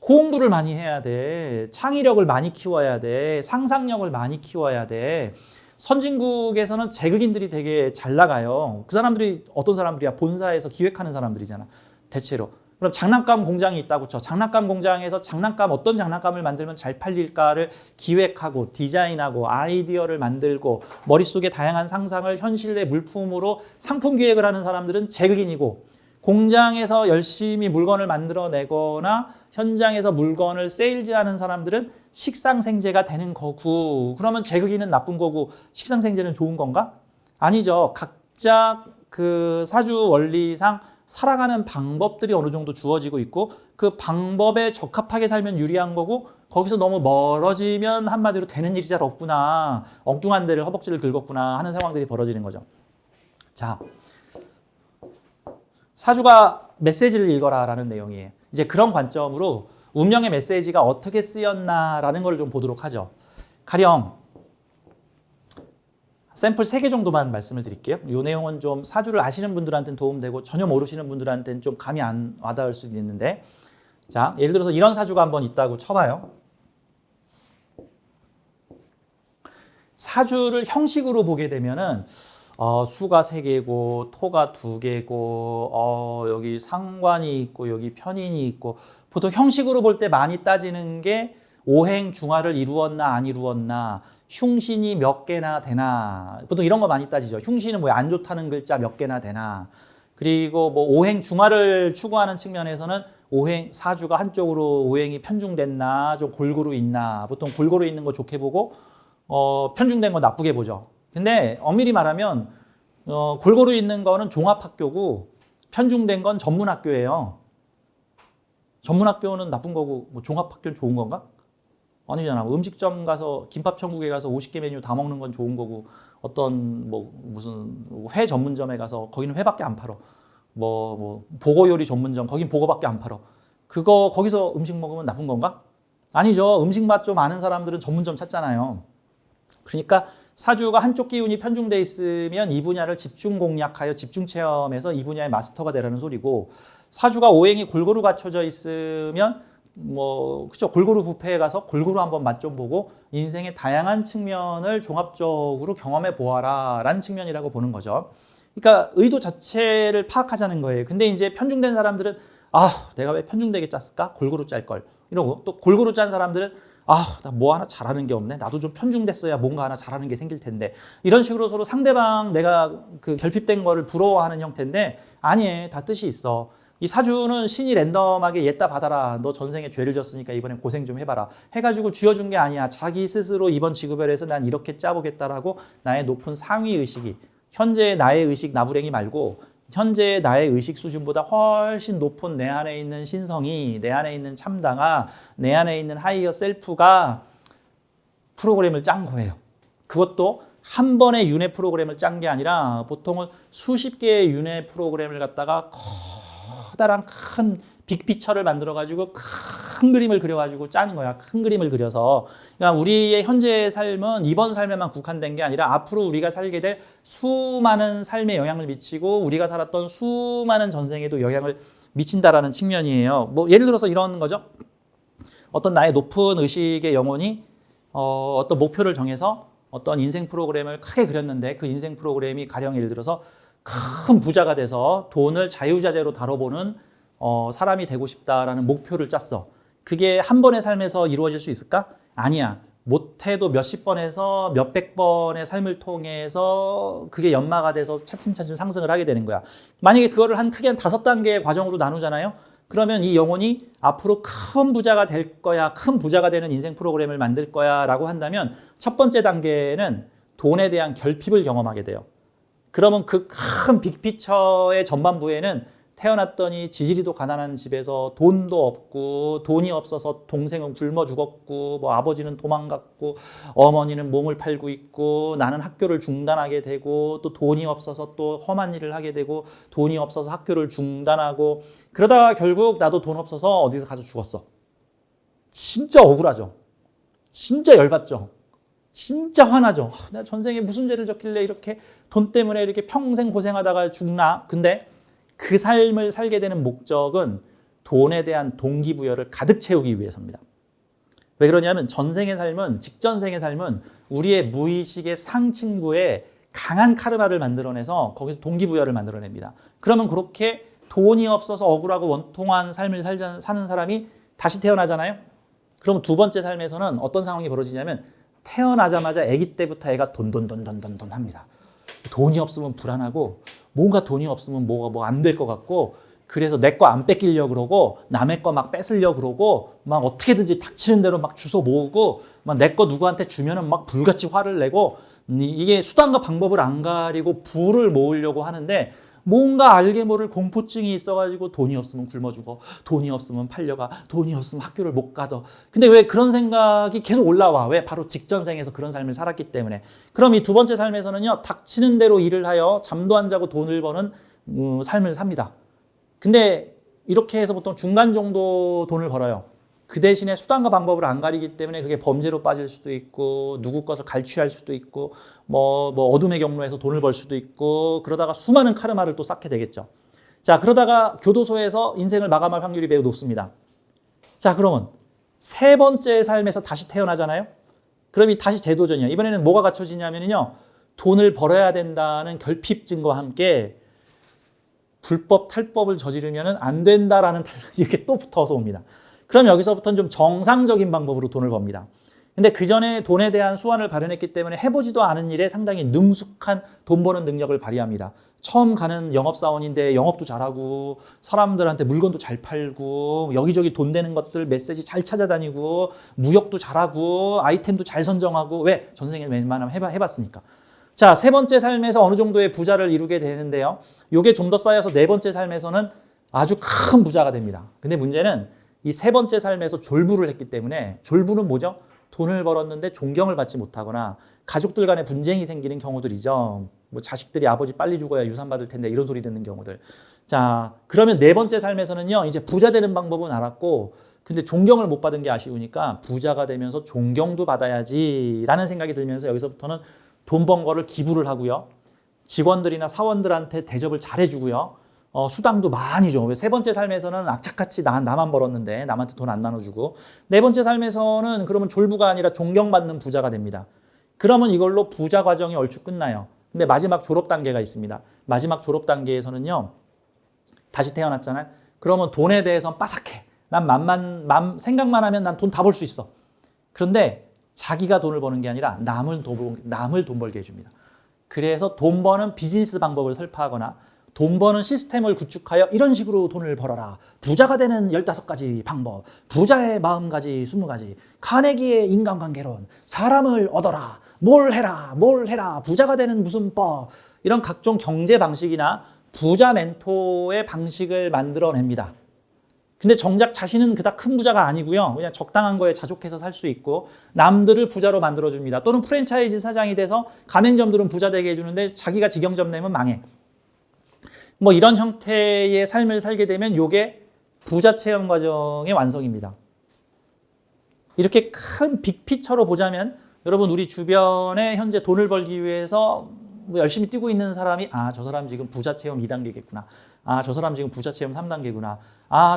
공부를 많이 해야 돼. 창의력을 많이 키워야 돼. 상상력을 많이 키워야 돼. 선진국에서는 제극인들이 되게 잘 나가요. 그 사람들이 어떤 사람들이야? 본사에서 기획하는 사람들이잖아. 대체로. 그럼 장난감 공장이 있다고 쳐. 장난감 공장에서 어떤 장난감을 만들면 잘 팔릴까를 기획하고 디자인하고 아이디어를 만들고 머릿속에 다양한 상상을 현실의 물품으로 상품 기획을 하는 사람들은 제극인이고, 공장에서 열심히 물건을 만들어내거나 현장에서 물건을 세일즈하는 사람들은 식상생재가 되는 거고, 그러면 제극인은 나쁜 거고 식상생재는 좋은 건가? 아니죠. 각자 그 사주 원리상 살아가는 방법들이 어느 정도 주어지고 있고 그 방법에 적합하게 살면 유리한 거고, 거기서 너무 멀어지면 한마디로 되는 일이 잘 없구나, 엉뚱한 데를 허벅지를 긁었구나 하는 상황들이 벌어지는 거죠. 자, 사주가 메시지를 읽어라라는 내용이에요. 이제 그런 관점으로 운명의 메시지가 어떻게 쓰였나라는 걸 좀 보도록 하죠. 가령 샘플 3개 정도만 말씀을 드릴게요. 이 내용은 좀 사주를 아시는 분들한테는 도움되고 전혀 모르시는 분들한테는 좀 감이 안 와닿을 수도 있는데, 자, 예를 들어서 이런 사주가 한번 있다고 쳐봐요. 사주를 형식으로 보게 되면은 수가 3개고 토가 2개고 여기 상관이 있고 여기 편인이 있고, 보통 형식으로 볼 때 많이 따지는 게 오행 중화를 이루었나 안 이루었나, 흉신이 몇 개나 되나, 보통 이런 거 많이 따지죠. 흉신은 뭐 안 좋다는 글자 몇 개나 되나, 그리고 뭐 오행 중화를 추구하는 측면에서는 오행 사주가 한쪽으로 오행이 편중됐나 좀 골고루 있나, 보통 골고루 있는 거 좋게 보고 편중된 거 나쁘게 보죠. 근데 엄밀히 말하면 골고루 있는 거는 종합학교고 편중된 건 전문학교예요. 전문학교는 나쁜 거고 뭐 종합학교는 좋은 건가? 아니잖아. 음식점 가서 김밥 천국에 가서 50개 메뉴 다 먹는 건 좋은 거고, 어떤 뭐 무슨 회 전문점에 가서 거기는 회밖에 안 팔어. 뭐 보고 요리 전문점 거긴 보고밖에 안 팔어. 그거 거기서 음식 먹으면 나쁜 건가? 아니죠. 음식 맛 좀 아는 사람들은 전문점 찾잖아요. 그러니까 사주가 한쪽 기운이 편중돼 있으면 이 분야를 집중 공략하여 집중 체험해서 이 분야의 마스터가 되라는 소리고, 사주가 오행이 골고루 갖춰져 있으면 그쵸, 골고루 뷔페에 가서 골고루 한번 맛 좀 보고 인생의 다양한 측면을 종합적으로 경험해 보아라 라는 측면이라고 보는 거죠. 그러니까 의도 자체를 파악하자는 거예요. 근데 이제 편중된 사람들은 내가 왜 편중되게 짰을까? 골고루 짤 걸. 이러고, 또 골고루 짠 사람들은 나 뭐 하나 잘하는 게 없네. 나도 좀 편중됐어야 뭔가 하나 잘하는 게 생길 텐데. 이런 식으로 서로 상대방 내가 그 결핍된 거를 부러워하는 형태인데, 아니에요. 다 뜻이 있어. 이 사주는 신이 랜덤하게 얘따 받아라. 너 전생에 죄를 졌으니까 이번엔 고생 좀 해봐라. 해가지고 쥐어준 게 아니야. 자기 스스로 이번 지구별에서 난 이렇게 짜보겠다라고 나의 높은 상위 의식이, 현재의 나의 의식 나부랭이 말고 현재의 나의 의식 수준보다 훨씬 높은 내 안에 있는 신성이, 내 안에 있는 참당아, 내 안에 있는 하이어 셀프가 프로그램을 짠 거예요. 그것도 한 번의 윤회 프로그램을 짠 게 아니라 보통은 수십 개의 윤회 프로그램을 갖다가 커다란 큰 빅피처를 만들어가지고 큰 그림을 그려가지고 짜는 거야. 큰 그림을 그려서. 그러니까 우리의 현재의 삶은 이번 삶에만 국한된 게 아니라 앞으로 우리가 살게 될 수많은 삶에 영향을 미치고 우리가 살았던 수많은 전생에도 영향을 미친다라는 측면이에요. 예를 들어서 이런 거죠. 어떤 나의 높은 의식의 영혼이 어떤 목표를 정해서 어떤 인생 프로그램을 크게 그렸는데, 그 인생 프로그램이 가령 예를 들어서 큰 부자가 돼서 돈을 자유자재로 다뤄보는 사람이 되고 싶다라는 목표를 짰어. 그게 한 번의 삶에서 이루어질 수 있을까? 아니야. 못해도 몇십 번에서 몇백 번의 삶을 통해서 그게 연마가 돼서 차츰차츰 상승을 하게 되는 거야. 만약에 그거를 크게 한 5단계의 과정으로 나누잖아요. 그러면 이 영혼이 앞으로 큰 부자가 될 거야, 큰 부자가 되는 인생 프로그램을 만들 거야 라고 한다면, 첫 번째 단계는 돈에 대한 결핍을 경험하게 돼요. 그러면 그 큰 빅피처의 전반부에는 태어났더니 지지리도 가난한 집에서 돈도 없고 돈이 없어서 동생은 굶어 죽었고 뭐 아버지는 도망갔고 어머니는 몸을 팔고 있고 나는 학교를 중단하게 되고 또 돈이 없어서 또 험한 일을 하게 되고 돈이 없어서 학교를 중단하고 그러다가 결국 나도 돈 없어서 어디서 가서 죽었어. 진짜 억울하죠. 진짜 열받죠. 진짜 화나죠. 내가 전생에 무슨 죄를 졌길래 이렇게 돈 때문에 이렇게 평생 고생하다가 죽나? 근데 그 삶을 살게 되는 목적은 돈에 대한 동기부여를 가득 채우기 위해서입니다. 왜 그러냐면 전생의 삶은, 직전생의 삶은 우리의 무의식의 상층부에 강한 카르마를 만들어내서 거기서 동기부여를 만들어냅니다. 그러면 그렇게 돈이 없어서 억울하고 원통한 삶을 사는 사람이 다시 태어나잖아요. 그럼 두 번째 삶에서는 어떤 상황이 벌어지냐면 태어나자마자 아기 때부터 애가 돈 합니다. 돈이 없으면 불안하고 뭔가 돈이 없으면 뭐가 뭐 안 될 것 같고 그래서 내 거 안 뺏기려고 그러고 남의 거 막 뺏으려고 그러고 막 어떻게든지 닥치는 대로 막 주워 모으고 막 내 거 누구한테 주면은 막 불같이 화를 내고 이게 수단과 방법을 안 가리고 부를 모으려고 하는데 뭔가 알게 모를 공포증이 있어가지고 돈이 없으면 굶어 죽어, 돈이 없으면 팔려가, 돈이 없으면 학교를 못 가더. 근데 왜 그런 생각이 계속 올라와? 왜? 바로 직전생에서 그런 삶을 살았기 때문에. 그럼 이 두 번째 삶에서는요, 닥치는 대로 일을 하여 잠도 안 자고 돈을 버는 삶을 삽니다. 근데 이렇게 해서 보통 중간 정도 돈을 벌어요. 그 대신에 수단과 방법을 안 가리기 때문에 그게 범죄로 빠질 수도 있고 누구 것을 갈취할 수도 있고 뭐 어둠의 경로에서 돈을 벌 수도 있고 그러다가 수많은 카르마를 또 쌓게 되겠죠. 자, 그러다가 교도소에서 인생을 마감할 확률이 매우 높습니다. 자, 그러면 세 번째 삶에서 다시 태어나잖아요. 그럼 이 다시 재도전이야. 이번에는 뭐가 갖춰지냐면요. 돈을 벌어야 된다는 결핍증과 함께 불법 탈법을 저지르면 안 된다라는 이렇게 또 붙어서 옵니다. 그럼 여기서부터는 좀 정상적인 방법으로 돈을 법니다. 근데 그 전에 돈에 대한 수완을 발현했기 때문에 해보지도 않은 일에 상당히 능숙한 돈 버는 능력을 발휘합니다. 처음 가는 영업사원인데 영업도 잘하고 사람들한테 물건도 잘 팔고 여기저기 돈 되는 것들 메시지 잘 찾아다니고 무역도 잘하고 아이템도 잘 선정하고 왜? 전생에 웬만하면 해봤으니까. 자, 세 번째 삶에서 어느 정도의 부자를 이루게 되는데요. 이게 좀 더 쌓여서 네 번째 삶에서는 아주 큰 부자가 됩니다. 근데 문제는 이 세 번째 삶에서 졸부를 했기 때문에 졸부는 뭐죠? 돈을 벌었는데 존경을 받지 못하거나 가족들 간에 분쟁이 생기는 경우들이죠. 뭐 자식들이 아버지 빨리 죽어야 유산 받을 텐데 이런 소리 듣는 경우들. 자, 그러면 네 번째 삶에서는요. 이제 부자 되는 방법은 알았고 근데 존경을 못 받은 게 아쉬우니까 부자가 되면서 존경도 받아야지라는 생각이 들면서 여기서부터는 돈 번 거를 기부를 하고요. 직원들이나 사원들한테 대접을 잘해주고요. 수당도 많이 줘. 세 번째 삶에서는 악착같이 나만 벌었는데 남한테 돈 안 나눠주고 네 번째 삶에서는 그러면 졸부가 아니라 존경받는 부자가 됩니다. 그러면 이걸로 부자 과정이 얼추 끝나요. 근데 마지막 졸업 단계가 있습니다. 마지막 졸업 단계에서는요. 다시 태어났잖아요. 그러면 돈에 대해서는 빠삭해. 난 생각만 하면 난 돈 다 벌 수 있어. 그런데 자기가 돈을 버는 게 아니라 남을 돈 벌게 해줍니다. 그래서 돈 버는 비즈니스 방법을 설파하거나 돈 버는 시스템을 구축하여 이런 식으로 돈을 벌어라. 부자가 되는 15가지 방법, 부자의 마음가지 20가지, 카네기의 인간관계론, 사람을 얻어라, 뭘 해라, 부자가 되는 무슨 법, 이런 각종 경제 방식이나 부자 멘토의 방식을 만들어냅니다. 근데 정작 자신은 그닥 큰 부자가 아니고요. 그냥 적당한 거에 자족해서 살 수 있고 남들을 부자로 만들어줍니다. 또는 프랜차이즈 사장이 돼서 가맹점들은 부자 되게 해주는데 자기가 직영점 내면 망해. 뭐 이런 형태의 삶을 살게 되면 이게 부자 체험 과정의 완성입니다. 이렇게 큰 빅피처로 보자면 여러분 우리 주변에 현재 돈을 벌기 위해서 열심히 뛰고 있는 사람이 저 사람 지금 부자 체험 2단계겠구나. 저 사람 지금 부자 체험 3단계구나.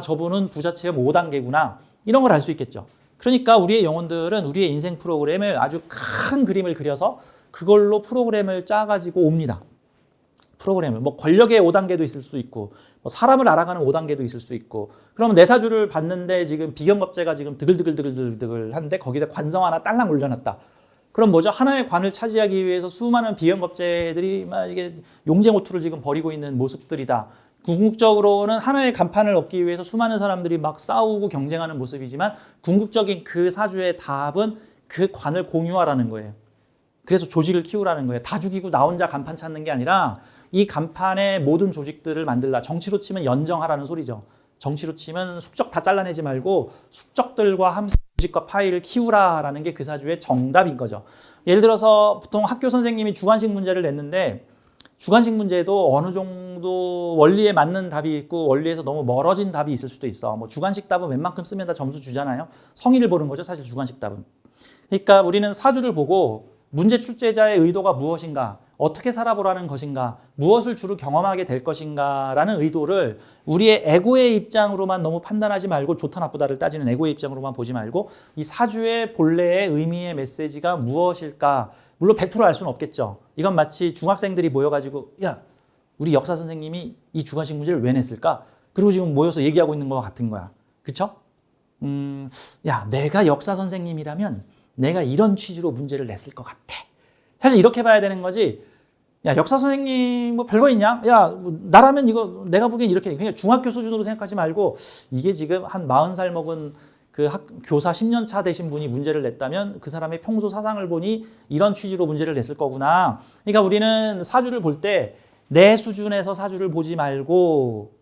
저분은 부자 체험 5단계구나. 이런 걸 알 수 있겠죠. 그러니까 우리의 영혼들은 우리의 인생 프로그램을 아주 큰 그림을 그려서 그걸로 프로그램을 짜가지고 옵니다. 프로그램을. 뭐 권력의 5단계도 있을 수 있고 뭐 사람을 알아가는 5단계도 있을 수 있고 그러면 내사주를 봤는데 지금 비경겁제가 지금 드글드글 하는데 거기다 관성 하나 딸랑 올려놨다. 그럼 뭐죠? 하나의 관을 차지하기 위해서 수많은 비형겁제들이 막 이게 용쟁호투를 지금 벌이고 있는 모습들이다. 궁극적으로는 하나의 간판을 얻기 위해서 수많은 사람들이 막 싸우고 경쟁하는 모습이지만 궁극적인 그 사주의 답은 그 관을 공유하라는 거예요. 그래서 조직을 키우라는 거예요. 다 죽이고 나 혼자 간판 찾는 게 아니라 이 간판의 모든 조직들을 만들라. 정치로 치면 연정하라는 소리죠. 정치로 치면 숙적 다 잘라내지 말고 숙적들과 함께 조직과 파일을 키우라라는 게 그 사주의 정답인 거죠. 예를 들어서 보통 학교 선생님이 주관식 문제를 냈는데 주관식 문제도 어느 정도 원리에 맞는 답이 있고 원리에서 너무 멀어진 답이 있을 수도 있어. 뭐 주관식 답은 웬만큼 쓰면 다 점수 주잖아요. 성의를 보는 거죠, 사실 주관식 답은. 그러니까 우리는 사주를 보고 문제 출제자의 의도가 무엇인가, 어떻게 살아보라는 것인가, 무엇을 주로 경험하게 될 것인가라는 의도를 우리의 에고의 입장으로만 너무 판단하지 말고, 좋다 나쁘다를 따지는 에고의 입장으로만 보지 말고 이 사주의 본래의 의미의 메시지가 무엇일까, 물론 100% 알 수는 없겠죠. 이건 마치 중학생들이 모여가지고 야, 우리 역사 선생님이 이 주관식 문제를 왜 냈을까? 그리고 지금 모여서 얘기하고 있는 거와 같은 거야. 그쵸? 야, 내가 역사 선생님이라면 내가 이런 취지로 문제를 냈을 것 같아. 사실 이렇게 봐야 되는 거지. 야, 역사 선생님 뭐 별거 있냐? 야, 뭐 나라면 이거 내가 보기엔 이렇게, 그냥 중학교 수준으로 생각하지 말고 이게 지금 한 40살 먹은 그 교사 10년 차 되신 분이 문제를 냈다면 그 사람의 평소 사상을 보니 이런 취지로 문제를 냈을 거구나. 그러니까 우리는 사주를 볼 때 내 수준에서 사주를 보지 말고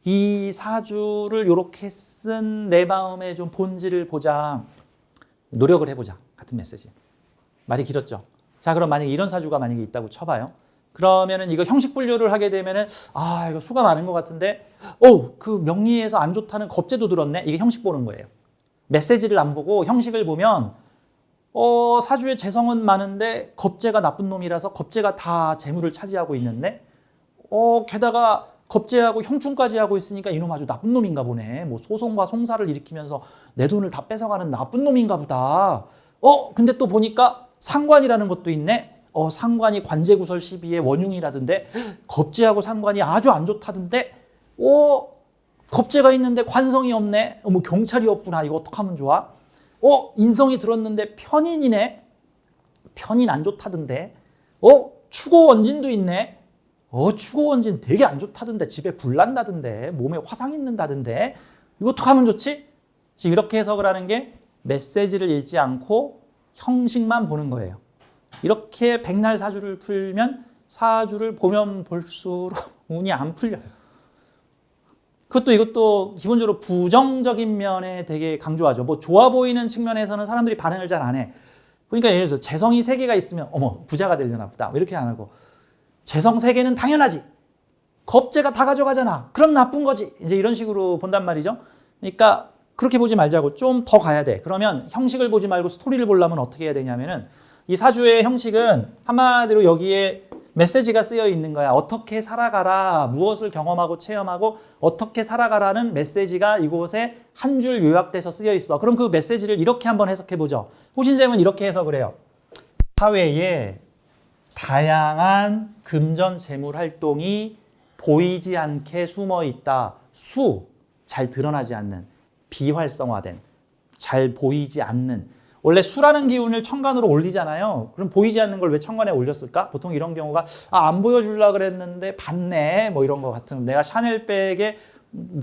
이 사주를 이렇게 쓴 내 마음의 좀 본질을 보자. 노력을 해보자. 같은 메시지. 말이 길었죠. 자, 그럼 만약에 이런 사주가 만약에 있다고 쳐봐요. 그러면은 이거 형식 분류를 하게 되면은 아, 이거 수가 많은 것 같은데 그 명리에서 안 좋다는 겁재도 들었네. 이게 형식 보는 거예요. 메시지를 안 보고 형식을 보면 사주에 재성은 많은데 겁재가 나쁜 놈이라서 겁재가 다 재물을 차지하고 있는데 게다가 겁재하고 형충까지 하고 있으니까 이놈 아주 나쁜 놈인가 보네. 뭐 소송과 송사를 일으키면서 내 돈을 다 뺏어가는 나쁜 놈인가 보다. 근데 또 보니까 상관이라는 것도 있네. 상관이 관제구설 12의 원흉이라던데 겁재하고 상관이 아주 안 좋다던데 겁재가 있는데 관성이 없네. 뭐 경찰이 없구나. 이거 어떡하면 좋아? 인성이 들었는데 편인이네. 편인 안 좋다던데. 추고원진도 있네. 추고원진 되게 안 좋다던데. 집에 불 난다던데. 몸에 화상 입는다던데. 이거 어떡하면 좋지? 지금 이렇게 해석을 하는 게 메시지를 읽지 않고 형식만 보는 거예요. 이렇게 백날 사주를 풀면 사주를 보면 볼수록 운이 안 풀려요. 이것도 기본적으로 부정적인 면에 되게 강조하죠. 뭐 좋아 보이는 측면에서는 사람들이 반응을 잘 안 해. 그러니까 예를 들어서 재성이 3개가 있으면 어머 부자가 되려나 보다 이렇게 안 하고, 재성 3개는 당연하지. 겁재가 다 가져가잖아. 그럼 나쁜 거지. 이제 이런 식으로 본단 말이죠. 그러니까 그렇게 보지 말자고 좀 더 가야 돼. 그러면 형식을 보지 말고 스토리를 보려면 어떻게 해야 되냐면은 이 사주의 형식은 한마디로 여기에 메시지가 쓰여 있는 거야. 어떻게 살아가라, 무엇을 경험하고 체험하고 어떻게 살아가라는 메시지가 이곳에 한 줄 요약돼서 쓰여 있어. 그럼 그 메시지를 이렇게 한번 해석해 보죠. 호신쌤은 이렇게 해석을 해요. 사회에 다양한 금전 재물 활동이 보이지 않게 숨어 있다. 잘 드러나지 않는, 비활성화된, 잘 보이지 않는. 원래 수라는 기운을 천간으로 올리잖아요. 그럼 보이지 않는 걸 왜 천간에 올렸을까? 보통 이런 경우가 안 보여주려고 그랬는데 봤네. 뭐 이런 거 같은. 내가 샤넬백에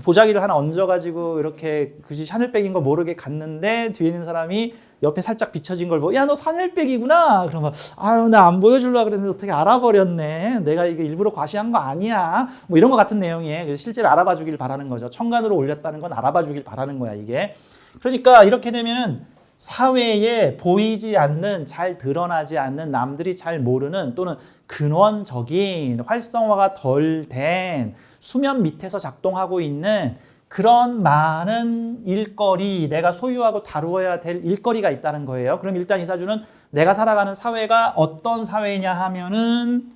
보자기를 하나 얹어가지고 이렇게 굳이 샤넬백인 거 모르게 갔는데 뒤에 있는 사람이 옆에 살짝 비춰진 걸 보고 야, 너 샤넬백이구나. 그러면 아유, 나 안 보여주려고 그랬는데 어떻게 알아버렸네. 내가 이게 일부러 과시한 거 아니야. 뭐 이런 거 같은 내용이에요. 그래서 실제로 알아봐 주길 바라는 거죠. 천간으로 올렸다는 건 알아봐 주길 바라는 거야, 이게. 그러니까 이렇게 되면은 사회에 보이지 않는, 잘 드러나지 않는, 남들이 잘 모르는 또는 근원적인 활성화가 덜 된 수면 밑에서 작동하고 있는 그런 많은 일거리, 내가 소유하고 다루어야 될 일거리가 있다는 거예요. 그럼 일단 이 사주는 내가 살아가는 사회가 어떤 사회냐 하면은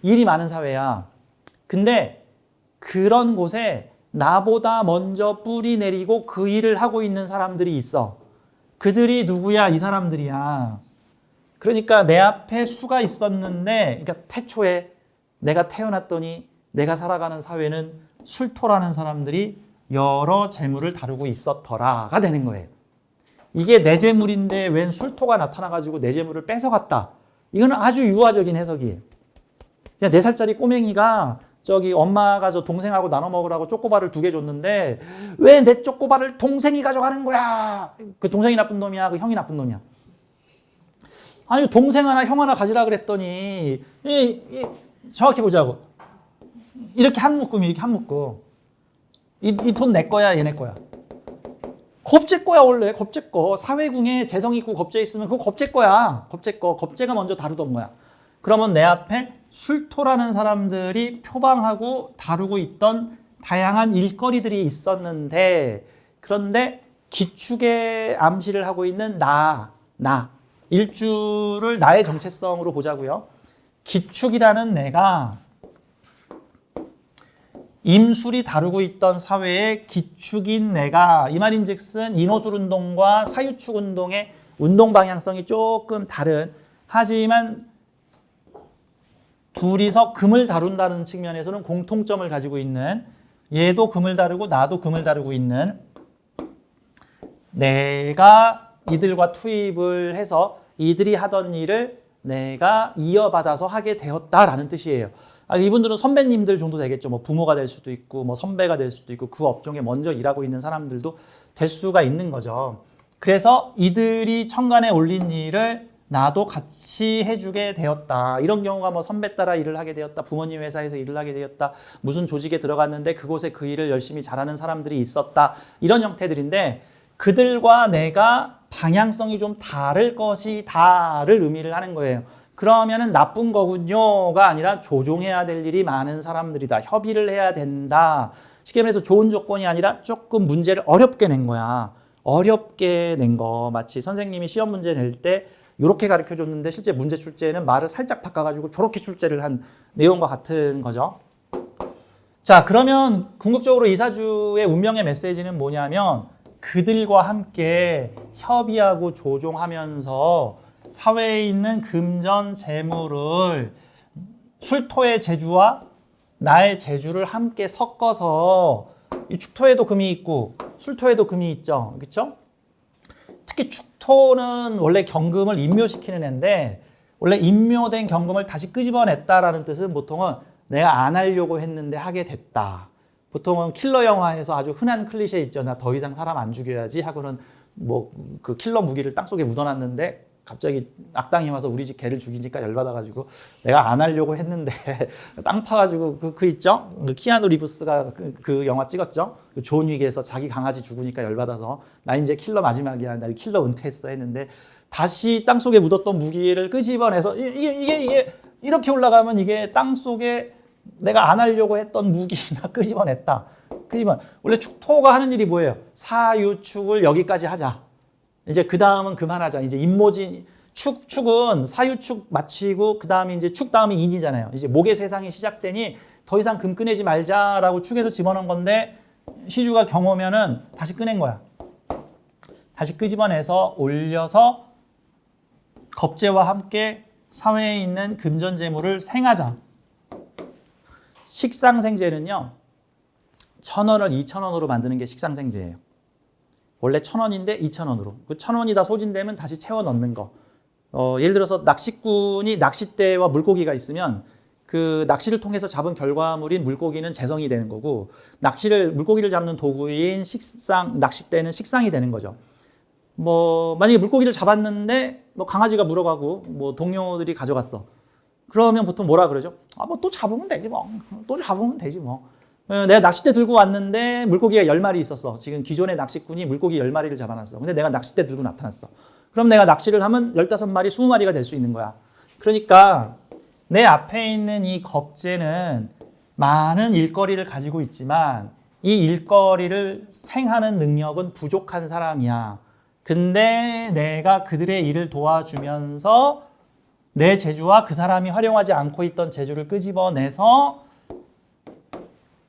일이 많은 사회야. 근데 그런 곳에 나보다 먼저 뿌리 내리고 그 일을 하고 있는 사람들이 있어. 그들이 누구야? 이 사람들이야. 그러니까 내 앞에 수가 있었는데, 그러니까 태초에 내가 태어났더니 내가 살아가는 사회는 술토라는 사람들이 여러 재물을 다루고 있었더라가 되는 거예요. 이게 내 재물인데 웬 술토가 나타나가지고 내 재물을 뺏어갔다. 이거는 아주 유화적인 해석이에요. 그냥 4살짜리 꼬맹이가 저기 엄마가 저 동생하고 나눠 먹으라고 쪼꼬바를 2개 줬는데 왜 내 쪼꼬바를 동생이 가져가는 거야? 그 동생이 나쁜 놈이야? 그 형이 나쁜 놈이야? 아니 동생 하나 형 하나 가지라 그랬더니 정확히 보자고. 이렇게 한 묶음, 이렇게 한 묶음. 이 돈 내 거야, 얘네 거야? 겁제 거야, 원래. 겁제 거. 사회궁에 재성 있고 겁제 있으면 그거 겁제 거야. 겁제 거. 겁제가 먼저 다루던 거야. 그러면 내 앞에 술토라는 사람들이 표방하고 다루고 있던 다양한 일거리들이 있었는데, 그런데 기축에 암시를 하고 있는 나. 일주를 나의 정체성으로 보자고요. 기축이라는 내가 임술이 다루고 있던 사회의 기축인 내가, 이 말인즉슨 인호술 운동과 사유축 운동의 운동 방향성이 조금 다른, 하지만 둘이서 금을 다룬다는 측면에서는 공통점을 가지고 있는, 얘도 금을 다루고 나도 금을 다루고 있는 내가 이들과 투입을 해서 이들이 하던 일을 내가 이어받아서 하게 되었다라는 뜻이에요. 이분들은 선배님들 정도 되겠죠. 뭐 부모가 될 수도 있고, 뭐 선배가 될 수도 있고, 그 업종에 먼저 일하고 있는 사람들도 될 수가 있는 거죠. 그래서 이들이 천간에 올린 일을 나도 같이 해주게 되었다. 이런 경우가 뭐 선배 따라 일을 하게 되었다. 부모님 회사에서 일을 하게 되었다. 무슨 조직에 들어갔는데 그곳에 그 일을 열심히 잘하는 사람들이 있었다. 이런 형태들인데, 그들과 내가 방향성이 좀 다를 것이다를 의미를 하는 거예요. 그러면은 나쁜 거군요가 아니라 조종해야 될 일이 많은 사람들이다. 협의를 해야 된다. 쉽게 말해서 좋은 조건이 아니라 조금 문제를 어렵게 낸 거야. 어렵게 낸 거. 마치 선생님이 시험 문제 낼 때 이렇게 가르쳐 줬는데 실제 문제 출제는 말을 살짝 바꿔가지고 저렇게 출제를 한 내용과 같은 거죠. 자, 그러면 궁극적으로 이사주의 운명의 메시지는 뭐냐면, 그들과 함께 협의하고 조종하면서 사회에 있는 금전 재물을, 술토의 재주와 나의 재주를 함께 섞어서, 이 축토에도 금이 있고 술토에도 금이 있죠. 그렇죠? 특히 축토는 원래 경금을 인묘시키는 애인데, 원래 인묘된 경금을 다시 끄집어냈다라는 뜻은 보통은 내가 안 하려고 했는데 하게 됐다. 보통은 킬러 영화에서 아주 흔한 클리셰 있죠. 나 더 이상 사람 안 죽여야지 하고는 뭐 그 킬러 무기를 땅속에 묻어놨는데 갑자기 악당이 와서 우리 집 개를 죽이니까 열받아가지고 내가 안 하려고 했는데 땅 파가지고 그 있죠? 키아누 리브스가 그 영화 찍었죠? 그 존 윅에서 자기 강아지 죽으니까 열받아서 나 이제 킬러 마지막이야. 나 킬러 은퇴했어 했는데 다시 땅 속에 묻었던 무기를 끄집어내서 이게 이렇게 올라가면 이게 땅 속에 내가 안 하려고 했던 무기나 끄집어냈다. 원래 축토가 하는 일이 뭐예요? 사유축을 여기까지 하자. 이제 그 다음은 그만하자. 이제 인모진 축은 사유축 마치고 그 다음에 이제 축 다음이 인이잖아요. 이제 목의 세상이 시작되니 더 이상 금 꺼내지 말자라고 축에서 집어넣은 건데, 시주가 경오면은 다시 꺼낸 거야. 다시 끄집어내서 올려서 겁재와 함께 사회에 있는 금전 재물을 생하자. 식상생재는요, 1,000원을 2,000원으로 만드는 게 식상생재예요. 원래 1,000원인데 2,000원으로. 그 1,000원이 다 소진되면 다시 채워 넣는 거. 예를 들어서 낚시꾼이 낚싯대와 물고기가 있으면 그 낚시를 통해서 잡은 결과물인 물고기는 재성이 되는 거고, 물고기를 잡는 도구인 낚싯대는 식상이 되는 거죠. 뭐 만약에 물고기를 잡았는데 뭐 강아지가 물어가고 뭐 동료들이 가져갔어. 그러면 보통 뭐라 그러죠? 뭐 또 잡으면 되지 뭐. 또 잡으면 되지 뭐. 내가 낚싯대 들고 왔는데 물고기가 10마리 있었어. 지금 기존의 낚시꾼이 물고기 10마리를 잡아놨어. 근데 내가 낚싯대 들고 나타났어. 그럼 내가 낚시를 하면 15마리, 20마리가 될 수 있는 거야. 그러니까 내 앞에 있는 이 겁재는 많은 일거리를 가지고 있지만 이 일거리를 생하는 능력은 부족한 사람이야. 근데 내가 그들의 일을 도와주면서 내 재주와 그 사람이 활용하지 않고 있던 재주를 끄집어내서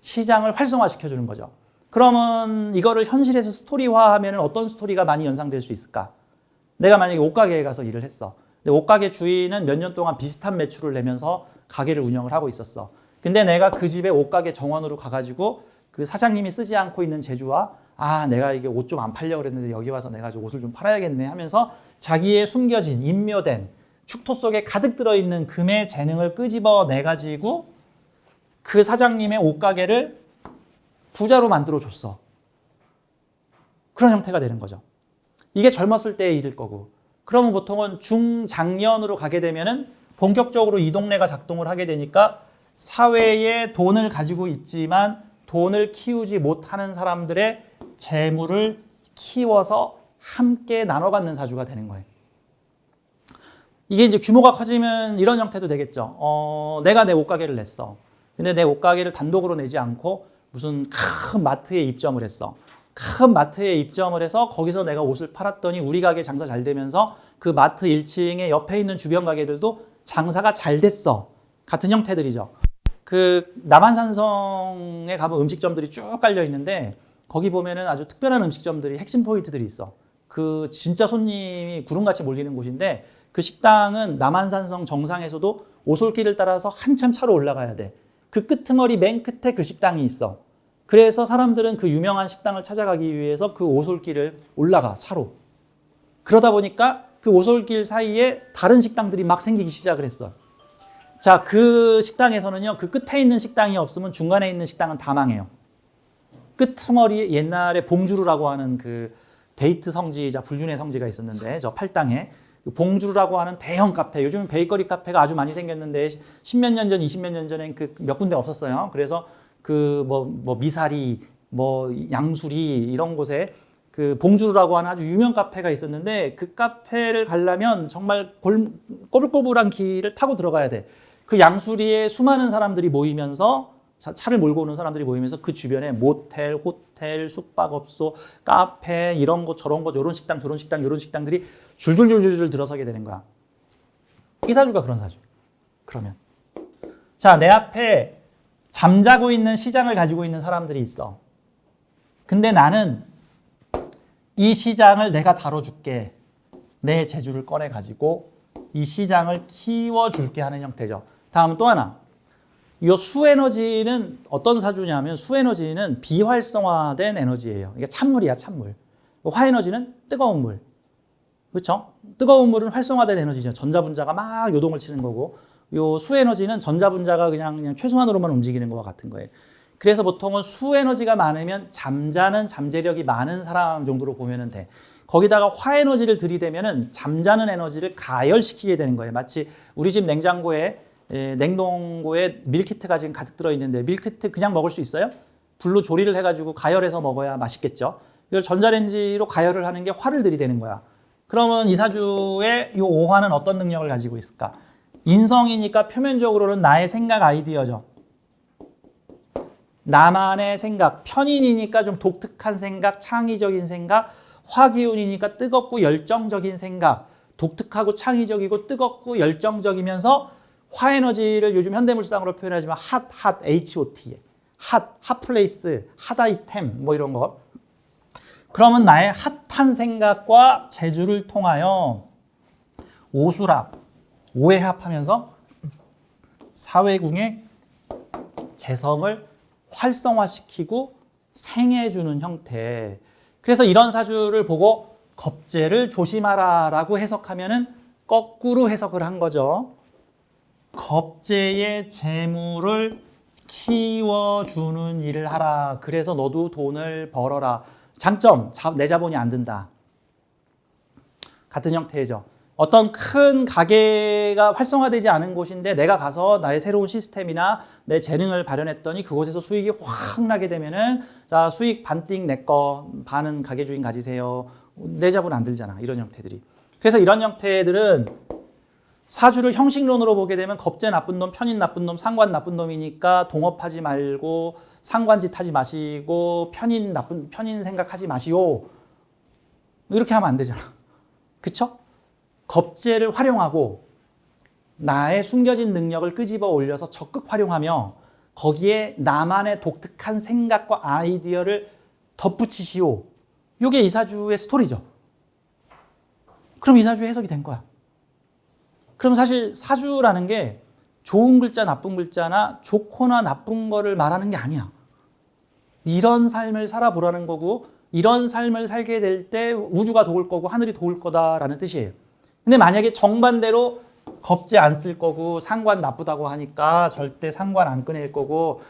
시장을 활성화시켜주는 거죠. 그러면 이거를 현실에서 스토리화하면 어떤 스토리가 많이 연상될 수 있을까? 내가 만약에 옷가게에 가서 일을 했어. 근데 옷가게 주인은 몇 년 동안 비슷한 매출을 내면서 가게를 운영을 하고 있었어. 근데 내가 그 집에 옷가게 정원으로 가가지고 그 사장님이 쓰지 않고 있는 재주와 내가 이게 옷 좀 안 팔려고 그랬는데 여기 와서 내가 옷을 좀 팔아야겠네 하면서 자기의 숨겨진 인묘된 축토 속에 가득 들어있는 금의 재능을 끄집어내가지고 그 사장님의 옷가게를 부자로 만들어줬어. 그런 형태가 되는 거죠. 이게 젊었을 때의 일일 거고, 그러면 보통은 중장년으로 가게 되면은 본격적으로 이 동네가 작동을 하게 되니까 사회에 돈을 가지고 있지만 돈을 키우지 못하는 사람들의 재물을 키워서 함께 나눠 갖는 사주가 되는 거예요. 이게 이제 규모가 커지면 이런 형태도 되겠죠. 내가 내 옷가게를 냈어. 근데 내 옷가게를 단독으로 내지 않고 무슨 큰 마트에 입점을 했어. 큰 마트에 입점을 해서 거기서 내가 옷을 팔았더니 우리 가게 장사 잘 되면서 그 마트 1층에 옆에 있는 주변 가게들도 장사가 잘 됐어. 같은 형태들이죠. 그 남한산성에 가면 음식점들이 쭉 깔려 있는데 거기 보면은 아주 특별한 음식점들이 핵심 포인트들이 있어. 그 진짜 손님이 구름같이 몰리는 곳인데 그 식당은 남한산성 정상에서도 오솔길을 따라서 한참 차로 올라가야 돼. 그 끄트머리 맨 끝에 그 식당이 있어. 그래서 사람들은 그 유명한 식당을 찾아가기 위해서 그 오솔길을 올라가, 차로. 그러다 보니까 그 오솔길 사이에 다른 식당들이 막 생기기 시작을 했어. 자, 그 식당에서는요, 그 끝에 있는 식당이 없으면 중간에 있는 식당은 다 망해요. 끄트머리에 옛날에 봉주루라고 하는 그 데이트 성지이자 불륜의 성지가 있었는데, 저 팔당에 봉주루라고 하는 대형 카페, 요즘 베이커리 카페가 아주 많이 생겼는데 10몇 년 전, 20몇 년 전엔 그 몇 군데 없었어요. 그래서 그 미사리, 양수리 이런 곳에 그 봉주루라고 하는 아주 유명 카페가 있었는데 그 카페를 가려면 정말 꼬불꼬불한 길을 타고 들어가야 돼. 그 양수리에 수많은 사람들이 모이면서 차를 몰고 오는 사람들이 모이면서 그 주변에 모텔, 호텔, 숙박업소, 카페 이런 거 저런 거 요런 식당 저런 식당 요런 식당들이 줄줄줄줄 들어서게 되는 거야. 이 사주가 그런 사주. 그러면 자, 내 앞에 잠자고 있는 시장을 가지고 있는 사람들이 있어. 근데 나는 이 시장을 내가 다뤄줄게. 내 재주를 꺼내가지고 이 시장을 키워줄게 하는 형태죠. 다음 또 하나. 이 수에너지는 어떤 사주냐면 수에너지는 비활성화된 에너지예요. 이게 찬물이야, 찬물. 화에너지는 뜨거운 물. 그렇죠? 뜨거운 물은 활성화된 에너지죠. 전자분자가 막 요동을 치는 거고 요 수에너지는 전자분자가 그냥 최소한으로만 움직이는 거와 같은 거예요. 그래서 보통은 수에너지가 많으면 잠자는 잠재력이 많은 사람 정도로 보면 돼. 거기다가 화에너지를 들이대면은 잠자는 에너지를 가열시키게 되는 거예요. 마치 우리 집 냉장고에 냉동고에 밀키트가 지금 가득 들어있는데 밀키트 그냥 먹을 수 있어요? 불로 조리를 해가지고 가열해서 먹어야 맛있겠죠. 이걸 전자레인지로 가열을 하는 게 화를 들이대는 거야. 그러면 이 사주의 이 오화는 어떤 능력을 가지고 있을까? 인성이니까 표면적으로는 나의 생각 아이디어죠. 나만의 생각, 편인이니까 좀 독특한 생각, 창의적인 생각, 화기운이니까 뜨겁고 열정적인 생각, 독특하고 창의적이고 뜨겁고 열정적이면서 화에너지를 요즘 현대물상으로 표현하지만 핫, H-O-T, 핫플레이스, 핫아이템 뭐 이런 거. 그러면 나의 핫한 생각과 재주를 통하여 오수락, 오해합하면서 사회궁의 재성을 활성화시키고 생해주는 형태. 그래서 이런 사주를 보고 겁재를 조심하라라고 해석하면은 거꾸로 해석을 한 거죠. 겁재의 재물을 키워주는 일을 하라. 그래서 너도 돈을 벌어라. 장점, 내 자본이 안 든다. 같은 형태죠. 어떤 큰 가게가 활성화되지 않은 곳인데 내가 가서 나의 새로운 시스템이나 내 재능을 발현했더니 그곳에서 수익이 확 나게 되면은 자, 수익 반띵 내 거, 반은 가게 주인 가지세요. 내 자본 안 들잖아. 이런 형태들이. 그래서 이런 형태들은 사주를 형식론으로 보게 되면 겁재 나쁜 놈, 편인 나쁜 놈, 상관 나쁜 놈이니까 동업하지 말고 상관짓 하지 마시고 편인 생각하지 마시오. 이렇게 하면 안 되잖아. 그쵸? 겁재를 활용하고 나의 숨겨진 능력을 끄집어 올려서 적극 활용하며 거기에 나만의 독특한 생각과 아이디어를 덧붙이시오. 이게 이 사주의 스토리죠. 그럼 이 사주의 해석이 된 거야. 그럼 사실 사주라는 게 좋은 글자, 나쁜 글자나 좋거나 나쁜 거를 말하는 게 아니야. 이런 삶을 살아보라는 거고 이런 삶을 살게 될 때 우주가 도울 거고 하늘이 도울 거다라는 뜻이에요. 근데 만약에 정반대로 겁재 안 쓸 거고 상관 나쁘다고 하니까 절대 상관 안 꺼낼 거고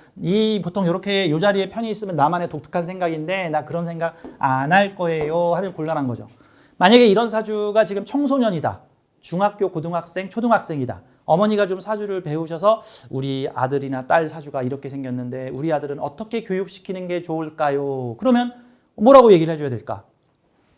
보통 이렇게 이 자리에 편히 있으면 나만의 독특한 생각인데 나 그런 생각 안 할 거예요 하면 곤란한 거죠. 만약에 이런 사주가 지금 청소년이다. 중학교, 고등학생, 초등학생이다. 어머니가 좀 사주를 배우셔서 우리 아들이나 딸 사주가 이렇게 생겼는데 우리 아들은 어떻게 교육시키는 게 좋을까요? 그러면 뭐라고 얘기를 해줘야 될까?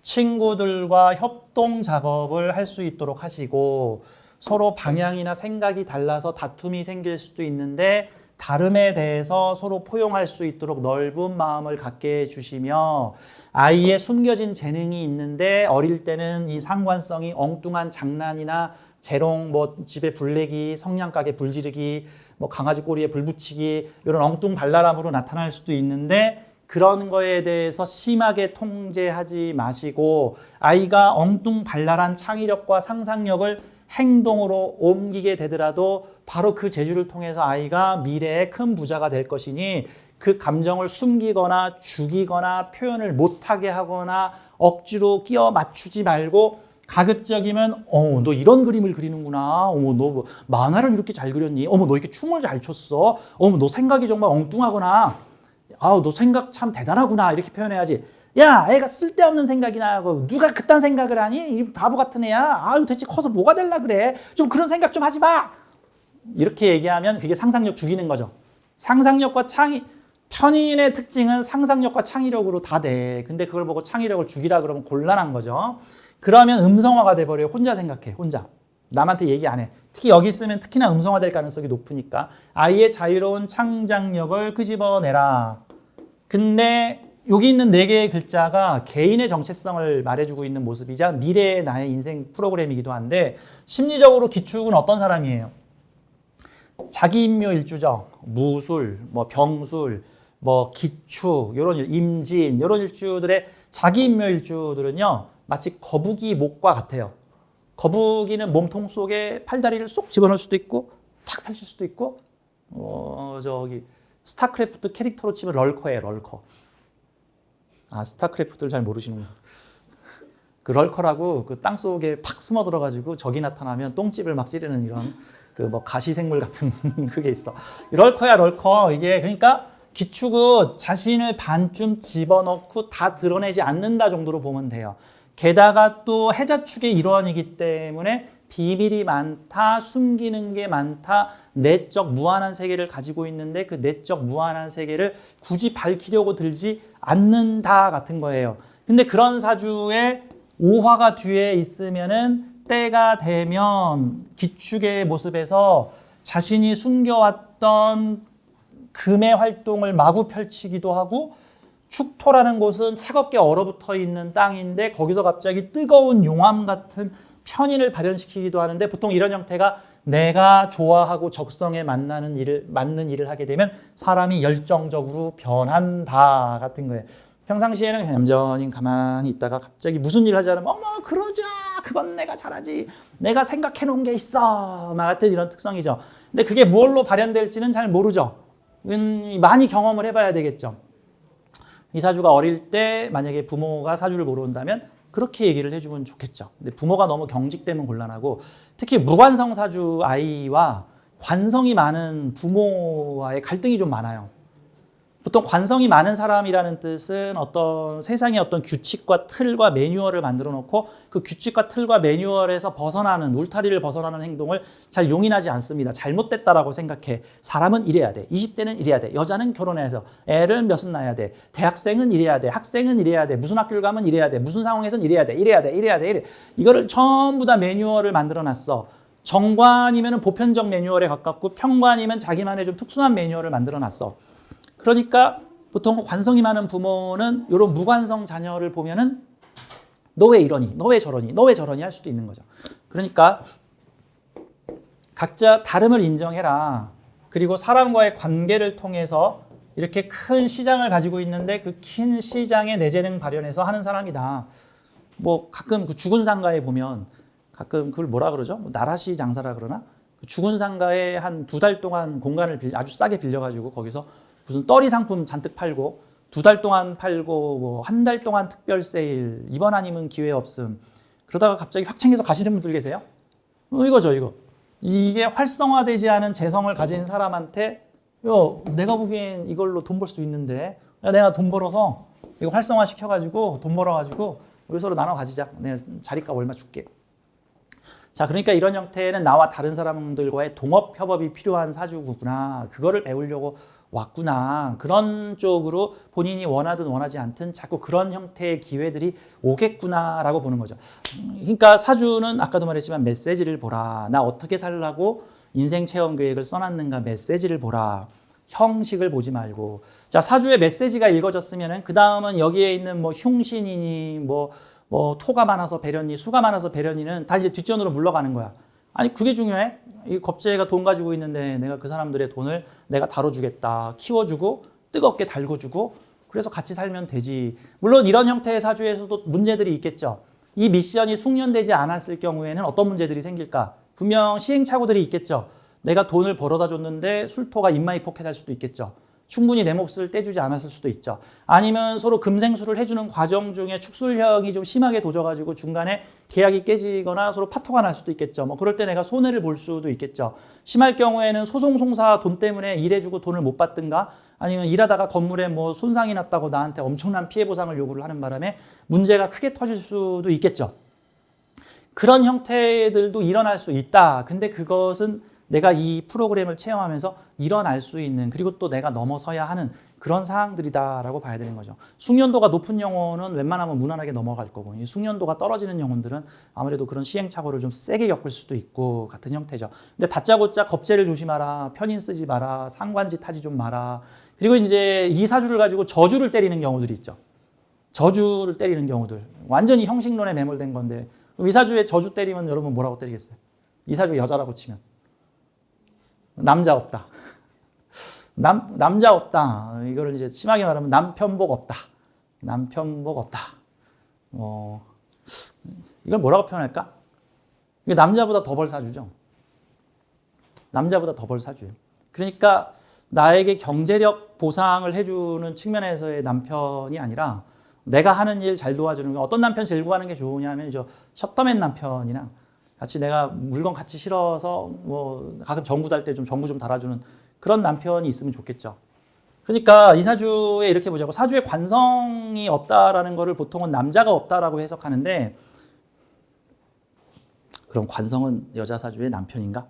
친구들과 협동 작업을 할 수 있도록 하시고 서로 방향이나 생각이 달라서 다툼이 생길 수도 있는데 다름에 대해서 서로 포용할 수 있도록 넓은 마음을 갖게 해주시며 아이의 숨겨진 재능이 있는데 어릴 때는 이 상관성이 엉뚱한 장난이나 재롱, 뭐 집에 불내기, 성냥가게 불지르기, 뭐 강아지 꼬리에 불 붙이기 이런 엉뚱 발랄함으로 나타날 수도 있는데 그런 거에 대해서 심하게 통제하지 마시고 아이가 엉뚱 발랄한 창의력과 상상력을 행동으로 옮기게 되더라도 바로 그 재주를 통해서 아이가 미래에 큰 부자가 될 것이니 그 감정을 숨기거나 죽이거나 표현을 못하게 하거나 억지로 끼워 맞추지 말고 가급적이면 너 이런 그림을 그리는구나. 너 뭐 만화를 이렇게 잘 그렸니? 너 이렇게 춤을 잘 췄어. 너 생각이 정말 엉뚱하구나. 너 생각 참 대단하구나. 이렇게 표현해야지. 야, 애가 쓸데없는 생각이나 하고 누가 그딴 생각을 하니? 이 바보 같은 애야. 대체 커서 뭐가 될라 그래? 좀 그런 생각 좀 하지 마. 이렇게 얘기하면 그게 상상력 죽이는 거죠. 상상력과 편인의 특징은 상상력과 창의력으로 다 돼. 근데 그걸 보고 창의력을 죽이라 그러면 곤란한 거죠. 그러면 음성화가 돼버려요. 혼자 생각해. 혼자. 남한테 얘기 안 해. 특히 여기 있으면 특히나 음성화될 가능성이 높으니까 아이의 자유로운 창작력을 끄집어내라. 근데 여기 있는 4개의 글자가 개인의 정체성을 말해주고 있는 모습이자 미래의 나의 인생 프로그램이기도 한데 심리적으로 기축은 어떤 사람이에요? 자기인묘일주죠. 무술, 뭐 병술, 뭐 기축, 이런 임진, 이런 일주들의 자기인묘일주들은요. 마치 거북이 목과 같아요. 거북이는 몸통 속에 팔다리를 쏙 집어넣을 수도 있고 탁 펼칠 수도 있고 스타크래프트 캐릭터로 치면 럴커예요. 럴커. 스타크래프트를 잘 모르시는구나. 그 럴커라고 그 땅속에 팍 숨어 들어가지고 적이 나타나면 똥집을 막 찌르는 이런 그 뭐 가시생물 같은 그게 있어. 럴커야 럴커. 이게 그러니까 기축은 자신을 반쯤 집어넣고 다 드러내지 않는다 정도로 보면 돼요. 게다가 또 해자축의 일원이기 때문에 비밀이 많다, 숨기는 게 많다, 내적 무한한 세계를 가지고 있는데 그 내적 무한한 세계를 굳이 밝히려고 들지 않는다 같은 거예요. 근데 그런 사주에 오화가 뒤에 있으면은 때가 되면 기축의 모습에서 자신이 숨겨왔던 금의 활동을 마구 펼치기도 하고 축토라는 곳은 차갑게 얼어붙어 있는 땅인데 거기서 갑자기 뜨거운 용암 같은 편인을 발현시키기도 하는데 보통 이런 형태가 내가 좋아하고 적성에 맞는 일을 하게 되면 사람이 열정적으로 변한다 같은 거예요. 평상시에는 그냥 얌전히 가만히 있다가 갑자기 무슨 일 하지 않으면 그러자 그건 내가 잘하지 내가 생각해 놓은 게 있어 막 같은 이런 특성이죠. 근데 그게 뭘로 발현될지는 잘 모르죠. 많이 경험을 해봐야 되겠죠. 이 사주가 어릴 때 만약에 부모가 사주를 보러 온다면 그렇게 얘기를 해주면 좋겠죠. 근데 부모가 너무 경직되면 곤란하고 특히 무관성 사주 아이와 관성이 많은 부모와의 갈등이 좀 많아요. 보통 관성이 많은 사람이라는 뜻은 어떤 세상의 어떤 규칙과 틀과 매뉴얼을 만들어 놓고 그 규칙과 틀과 매뉴얼에서 벗어나는 울타리를 벗어나는 행동을 잘 용인하지 않습니다. 잘못됐다라고 생각해. 사람은 이래야 돼. 20대는 이래야 돼. 여자는 결혼해서 애를 몇은 낳아야 돼. 대학생은 이래야 돼. 학생은 이래야 돼. 무슨 학교를 가면 이래야 돼. 무슨 상황에서는 이래야 돼. 이래야 돼. 이래야 돼. 이거를 전부 다 매뉴얼을 만들어 놨어. 정관이면 보편적 매뉴얼에 가깝고 평관이면 자기만의 좀 특수한 매뉴얼을 만들어 놨어. 그러니까 보통 관성이 많은 부모는 이런 무관성 자녀를 보면은 너 왜 이러니? 너 왜 저러니? 너 왜 저러니? 할 수도 있는 거죠. 그러니까 각자 다름을 인정해라. 그리고 사람과의 관계를 통해서 이렇게 큰 시장을 가지고 있는데 그 큰 시장에 내 재능 발현해서 하는 사람이다. 뭐 가끔 그 죽은 상가에 보면 가끔 그걸 뭐라 그러죠? 나라시 장사라 그러나? 그 죽은 상가에 한 2달 동안 공간을 아주 싸게 빌려가지고 거기서 무슨 떨이 상품 잔뜩 팔고 2달 동안 팔고 뭐 1달 동안 특별 세일 이번 아니면 기회 없음 그러다가 갑자기 확 챙겨서 가시는 분들 계세요? 이거죠 이거. 이게 활성화되지 않은 재성을 가진 사람한테 내가 보기엔 이걸로 돈 벌 수 있는데 내가 돈 벌어서 이거 활성화 시켜가지고 돈 벌어가지고 우리 서로 나눠 가지자. 내가 자리값 얼마 줄게. 자, 그러니까 이런 형태는 나와 다른 사람들과의 동업 협업이 필요한 사주구나. 그거를 배우려고 왔구나. 그런 쪽으로 본인이 원하든 원하지 않든 자꾸 그런 형태의 기회들이 오겠구나라고 보는 거죠. 그러니까 사주는 아까도 말했지만 메시지를 보라. 나 어떻게 살라고 인생 체험 계획을 써놨는가 메시지를 보라. 형식을 보지 말고. 자, 사주의 메시지가 읽어졌으면은 그 다음은 여기에 있는 뭐 흉신이니 뭐 토가 많아서 배련이, 수가 많아서 배련이는 다 이제 뒷전으로 물러가는 거야. 아니 그게 중요해? 이 겁재가 돈 가지고 있는데 내가 그 사람들의 돈을 내가 다뤄주겠다. 키워주고 뜨겁게 달궈주고 그래서 같이 살면 되지. 물론 이런 형태의 사주에서도 문제들이 있겠죠. 이 미션이 숙련되지 않았을 경우에는 어떤 문제들이 생길까? 분명 시행착오들이 있겠죠. 내가 돈을 벌어다 줬는데 술토가 입마이 포켓할 수도 있겠죠. 충분히 내 몫을 떼주지 않았을 수도 있죠. 아니면 서로 금생수를 해주는 과정 중에 축술형이 좀 심하게 도져가지고 중간에 계약이 깨지거나 서로 파토가 날 수도 있겠죠. 뭐 그럴 때 내가 손해를 볼 수도 있겠죠. 심할 경우에는 소송송사 돈 때문에 일해주고 돈을 못 받든가 아니면 일하다가 건물에 뭐 손상이 났다고 나한테 엄청난 피해 보상을 요구를 하는 바람에 문제가 크게 터질 수도 있겠죠. 그런 형태들도 일어날 수 있다. 근데 그것은 내가 이 프로그램을 체험하면서 일어날 수 있는 그리고 또 내가 넘어서야 하는 그런 상황들이다라고 봐야 되는 거죠. 숙련도가 높은 영혼은 웬만하면 무난하게 넘어갈 거고 이 숙련도가 떨어지는 영혼들은 아무래도 그런 시행착오를 좀 세게 겪을 수도 있고 같은 형태죠. 근데 다짜고짜 겁재를 조심하라, 편인 쓰지 마라, 상관짓 하지 좀 마라. 그리고 이제 이 사주를 가지고 저주를 때리는 경우들이 있죠. 저주를 때리는 경우들. 완전히 형식론에 매몰된 건데 이 사주에 저주 때리면 여러분 뭐라고 때리겠어요? 이 사주 여자라고 치면. 남자 없다. 남자 없다. 이거를 이제 심하게 말하면 남편복 없다. 남편복 없다. 이걸 뭐라고 표현할까? 이게 남자보다 더 벌 사주죠. 남자보다 더 벌 사주예요. 그러니까 나에게 경제력 보상을 해주는 측면에서의 남편이 아니라 내가 하는 일 잘 도와주는 거. 어떤 남편 제일 구하는 게 좋으냐면 저 셔터맨 남편이나 같이 내가 물건 같이 실어서 뭐 가끔 전구 달 때 좀 전구 좀 달아주는 그런 남편이 있으면 좋겠죠. 그러니까 이 사주에 이렇게 보자고 사주에 관성이 없다라는 거를 보통은 남자가 없다라고 해석하는데 그럼 관성은 여자 사주의 남편인가?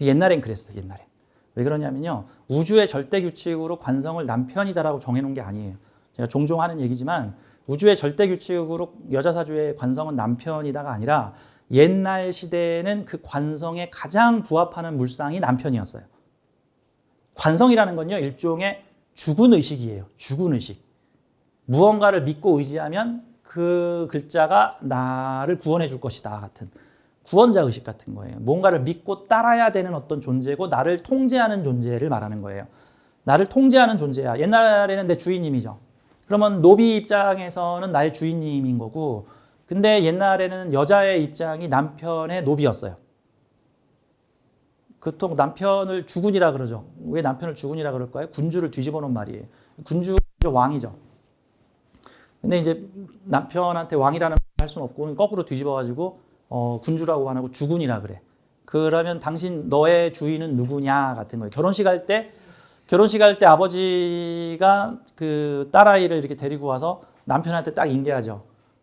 옛날엔 그랬어요. 옛날에. 왜 그러냐면요. 우주의 절대 규칙으로 관성을 남편이다라고 정해놓은 게 아니에요. 제가 종종 하는 얘기지만 우주의 절대 규칙으로 여자 사주의 관성은 남편이다가 아니라 옛날 시대에는 그 관성에 가장 부합하는 물상이 남편이었어요. 관성이라는 건요, 일종의 죽은 의식이에요. 죽은 의식. 무언가를 믿고 의지하면 그 글자가 나를 구원해 줄 것이다 같은 구원자 의식 같은 거예요. 뭔가를 믿고 따라야 되는 어떤 존재고 나를 통제하는 존재를 말하는 거예요. 나를 통제하는 존재야. 옛날에는 내 주인님이죠. 그러면 노비 입장에서는 나의 주인님인 거고 근데 옛날에는 여자의 입장이 남편의 노비였어요. 보통 남편을 주군이라 그러죠. 왜 남편을 주군이라 그럴까요? 군주를 뒤집어 놓은 말이에요. 군주죠, 왕이죠. 근데 이제 남편한테 왕이라는 말 할 수는 없고 거꾸로 뒤집어가지고 군주라고 안 하고 주군이라 그래. 그러면 당신 너의 주인은 누구냐 같은 거예요. 결혼식 할 때 아버지가 그 딸아이를 이렇게 데리고 와서 남편한테 딱 인계하죠.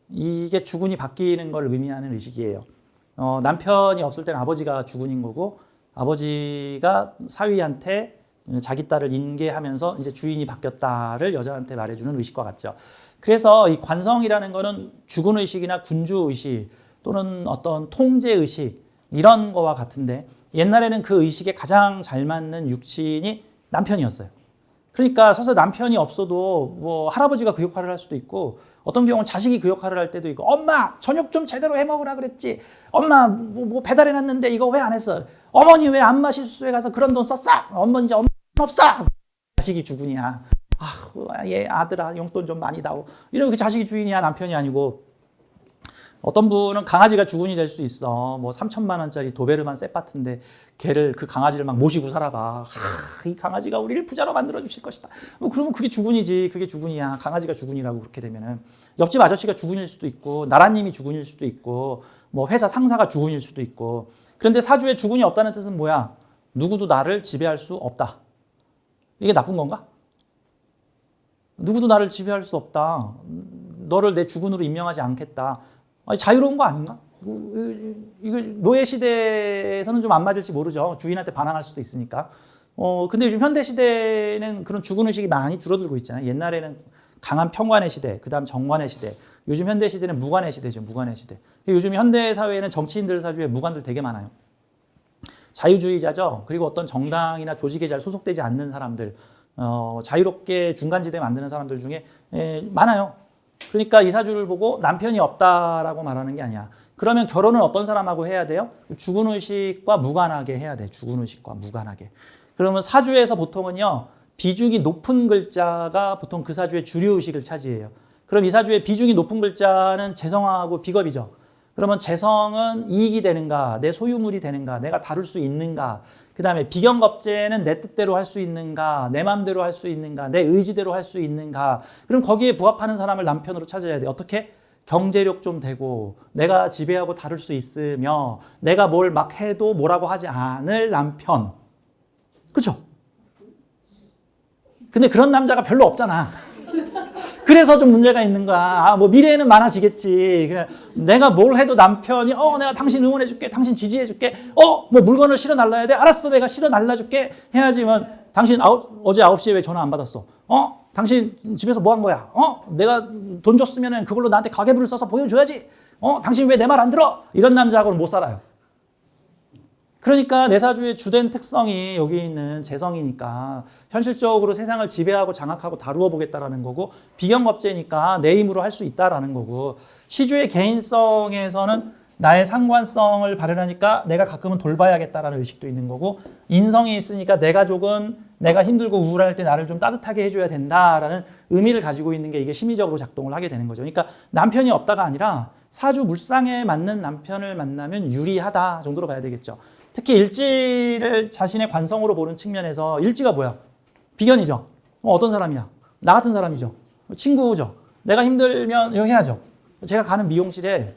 이게 주군이 바뀌는 걸 의미하는 의식이에요. 남편이 없을 때는 아버지가 주군인 거고 아버지가 사위한테 자기 딸을 인계하면서 이제 주인이 바뀌었다를 여자한테 말해주는 의식과 같죠. 그래서 이 관성이라는 거는 주군 의식이나 군주 의식 또는 어떤 통제 의식 이런 거와 같은데 옛날에는 그 의식에 가장 잘 맞는 육신이 남편이었어요. 그러니까 서서 남편이 없어도 뭐 할아버지가 그 역할을 할 수도 있고 어떤 경우는 자식이 그 역할을 할 때도 있고 엄마 저녁 좀 제대로 해 먹으라 그랬지 엄마 뭐 배달해놨는데 이거 왜 안 했어 어머니 왜 안마 실수에 가서 그런 돈 썼어 엄마 이제 엄마 없어 자식이 주군이야 얘 아들아 용돈 좀 많이 다오 이렇게 자식이 주인이야 남편이 아니고 어떤 분은 강아지가 주군이 될 수 있어. 뭐 3천만 원짜리 도베르만 셋바트인데 걔를 그 강아지를 막 모시고 살아봐. 이 강아지가 우리를 부자로 만들어 주실 것이다. 그러면 그게 주군이지. 그게 주군이야. 강아지가 주군이라고 그렇게 되면은 옆집 아저씨가 주군일 수도 있고 나라님이 주군일 수도 있고 뭐 회사 상사가 주군일 수도 있고 그런데 사주에 주군이 없다는 뜻은 뭐야? 누구도 나를 지배할 수 없다. 이게 나쁜 건가? 누구도 나를 지배할 수 없다. 너를 내 주군으로 임명하지 않겠다. 아니, 자유로운 거 아닌가? 이거 노예 시대에서는 좀 안 맞을지 모르죠. 주인한테 반항할 수도 있으니까. 근데 요즘 현대 시대는 그런 죽은 의식이 많이 줄어들고 있잖아요. 옛날에는 강한 평관의 시대, 그다음 정관의 시대. 요즘 현대 시대는 무관의 시대죠. 무관의 시대. 요즘 현대 사회에는 정치인들 사주에 무관들 되게 많아요. 자유주의자죠. 그리고 어떤 정당이나 조직에 잘 소속되지 않는 사람들, 자유롭게 중간지대 만드는 사람들 중에 많아요. 그러니까 이 사주를 보고 남편이 없다라고 말하는 게 아니야. 그러면 결혼은 어떤 사람하고 해야 돼요? 죽은 의식과 무관하게 해야 돼. 죽은 의식과 무관하게. 그러면 사주에서 보통은요, 비중이 높은 글자가 보통 그 사주의 주류 의식을 차지해요. 그럼 이 사주의 비중이 높은 글자는 재성하고 비겁이죠. 그러면 재성은 이익이 되는가, 내 소유물이 되는가, 내가 다룰 수 있는가. 그 다음에 비경겁재는 내 뜻대로 할 수 있는가, 내 마음대로 할 수 있는가, 내 의지대로 할 수 있는가. 그럼 거기에 부합하는 사람을 남편으로 찾아야 돼. 어떻게? 경제력 좀 되고, 내가 지배하고 다룰 수 있으며, 내가 뭘 막 해도 뭐라고 하지 않을 남편. 그렇죠? 근데 그런 남자가 별로 없잖아. 그래서 좀 문제가 있는 거야. 뭐 미래에는 많아지겠지. 그냥 내가 뭘 해도 남편이 내가 당신 응원해줄게, 당신 지지해줄게. 뭐 물건을 실어 날라야 돼. 알았어, 내가 실어 날라줄게. 해야지만 당신 어제 9시에 왜 전화 안 받았어? 당신 집에서 뭐 한 거야? 내가 돈 줬으면 그걸로 나한테 가계부를 써서 보여줘야지. 당신 왜 내 말 안 들어? 이런 남자하고는 못 살아요. 그러니까 내 사주의 주된 특성이 여기 있는 재성이니까 현실적으로 세상을 지배하고 장악하고 다루어 보겠다라는 거고, 비경겁재니까 내 힘으로 할 수 있다라는 거고, 시주의 개인성에서는 나의 상관성을 발현하니까 내가 가끔은 돌봐야겠다라는 의식도 있는 거고, 인성이 있으니까 내 가족은 내가 힘들고 우울할 때 나를 좀 따뜻하게 해줘야 된다라는 의미를 가지고 있는 게 이게 심리적으로 작동을 하게 되는 거죠. 그러니까 남편이 없다가 아니라 사주 물상에 맞는 남편을 만나면 유리하다 정도로 봐야 되겠죠. 특히 일지를 자신의 관성으로 보는 측면에서 일지가 뭐야? 비견이죠. 어떤 사람이야? 나 같은 사람이죠. 친구죠. 내가 힘들면 이렇게 해야죠. 제가 가는 미용실에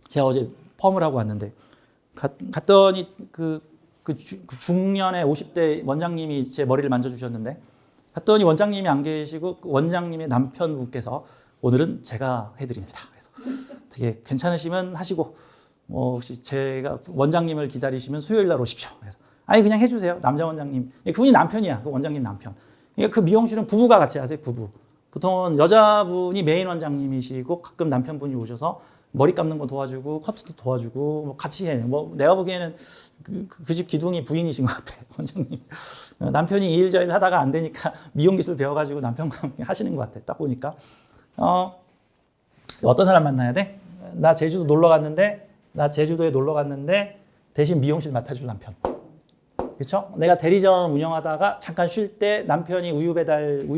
제가 어제 펌을 하고 왔는데 갔더니 그 중년의 50대 원장님이 제 머리를 만져주셨는데, 갔더니 원장님이 안 계시고 원장님의 남편분께서 오늘은 제가 해드립니다. 그래서 되게 괜찮으시면 하시고, 혹시 제가 원장님을 기다리시면 수요일 날 오십시오. 그래서 아니 그냥 해주세요. 남자 원장님. 그분이 남편이야. 그 원장님 남편. 그 미용실은 부부가 같이 하세요. 부부. 보통은 여자분이 메인 원장님이시고 가끔 남편분이 오셔서 머리 감는 거 도와주고 커트도 도와주고 뭐 같이 해. 내가 보기에는 그 집 기둥이 부인이신 것 같아. 원장님. 남편이 이 일 저 일 하다가 안 되니까 미용 기술 배워가지고 남편과 하시는 것 같아. 딱 보니까. 어떤 사람 만나야 돼? 나 제주도에 놀러 갔는데 대신 미용실 맡아줄 남편. 그렇죠? 내가 대리점 운영하다가 잠깐 쉴 때 남편이 우유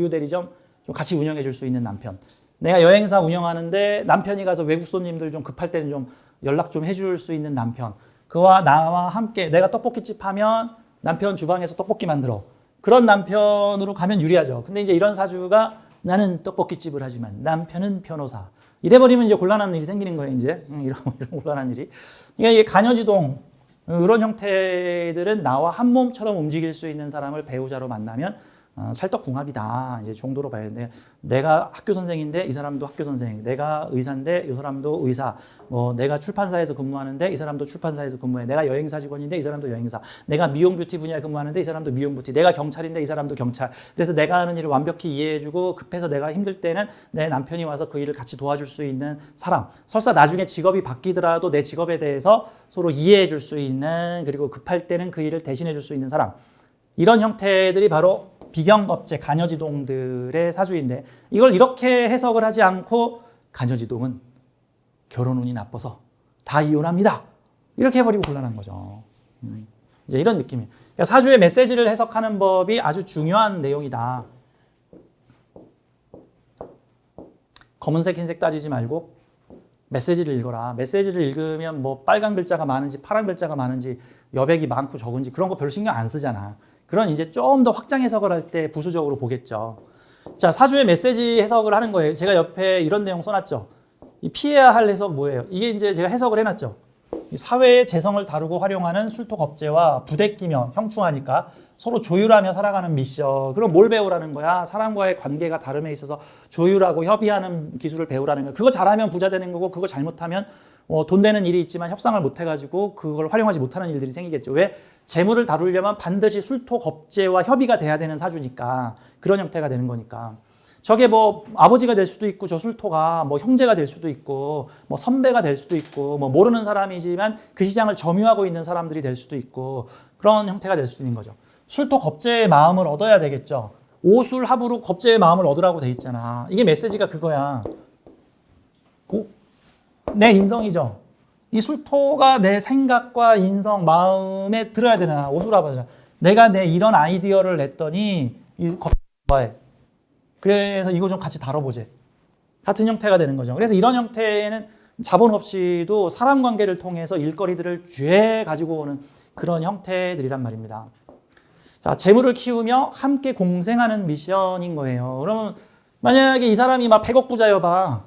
대리점 좀 같이 운영해 줄 수 있는 남편. 내가 여행사 운영하는데 남편이 가서 외국 손님들 좀 급할 때는 좀 연락 좀 해줄 수 있는 남편. 그와 나와 함께 내가 떡볶이집 하면 남편 주방에서 떡볶이 만들어. 그런 남편으로 가면 유리하죠. 근데 이제 이런 사주가 나는 떡볶이집을 하지만 남편은 변호사. 이래버리면 이제 곤란한 일이 생기는 거예요, 이제. 이런 곤란한 일이. 그러니까 이게 간여지동, 이런 형태들은 나와 한 몸처럼 움직일 수 있는 사람을 배우자로 만나면 찰떡궁합이다 이제 정도로 봐야 되는데, 내가 학교 선생인데 이 사람도 학교 선생, 내가 의사인데 이 사람도 의사, 내가 출판사에서 근무하는데 이 사람도 출판사에서 근무해, 내가 여행사 직원인데 이 사람도 여행사, 내가 미용 뷰티 분야에 근무하는데 이 사람도 미용 뷰티, 내가 경찰인데 이 사람도 경찰. 그래서 내가 하는 일을 완벽히 이해해주고 급해서 내가 힘들 때는 내 남편이 와서 그 일을 같이 도와줄 수 있는 사람. 설사 나중에 직업이 바뀌더라도 내 직업에 대해서 서로 이해해줄 수 있는, 그리고 급할 때는 그 일을 대신해줄 수 있는 사람. 이런 형태들이 바로 비경겁재 간여지동들의 사주인데, 이걸 이렇게 해석을 하지 않고 간여지동은 결혼 운이 나빠서 다 이혼합니다 이렇게 해버리고 곤란한 거죠. 이제 이런 느낌이에요. 그러니까 사주의 메시지를 해석하는 법이 아주 중요한 내용이다. 검은색 흰색 따지지 말고 메시지를 읽어라. 메시지를 읽으면 뭐 빨간 글자가 많은지 파란 글자가 많은지 여백이 많고 적은지 그런 거 별로 신경 안 쓰잖아. 그런 이제 좀 더 확장 해석을 할 때 부수적으로 보겠죠. 자, 사주의 메시지 해석을 하는 거예요. 제가 옆에 이런 내용 써놨죠. 이 피해야 할 해석 뭐예요? 이게 이제 제가 해석을 해놨죠. 이 사회의 재성을 다루고 활용하는 술토겁재와 부대끼며 형충하니까 서로 조율하며 살아가는 미션. 그럼 뭘 배우라는 거야? 사람과의 관계가 다름에 있어서 조율하고 협의하는 기술을 배우라는 거야. 그거 잘하면 부자 되는 거고, 그거 잘못하면 돈 되는 일이 있지만 협상을 못 해가지고 그걸 활용하지 못하는 일들이 생기겠죠. 왜? 재물을 다루려면 반드시 술토겁재와 협의가 돼야 되는 사주니까. 그런 형태가 되는 거니까. 저게 뭐 아버지가 될 수도 있고, 저 술토가 뭐 형제가 될 수도 있고, 뭐 선배가 될 수도 있고, 뭐 모르는 사람이지만 그 시장을 점유하고 있는 사람들이 될 수도 있고, 그런 형태가 될 수도 있는 거죠. 술토겁재의 마음을 얻어야 되겠죠. 오술합으로 겁재의 마음을 얻으라고 돼 있잖아. 이게 메시지가 그거야. 내 인성이죠. 이 술토가 내 생각과 인성, 마음에 들어야 되나. 오술합이잖아. 내가 내 이런 아이디어를 냈더니 이 겁재해. 그래서 이거 좀 같이 다뤄보재. 같은 형태가 되는 거죠. 그래서 이런 형태는 자본 없이도 사람 관계를 통해서 일거리들을 쥐어 가지고 오는 그런 형태들이란 말입니다. 자, 재물을 키우며 함께 공생하는 미션인 거예요. 그러면 만약에 이 사람이 막 100억 부자여봐.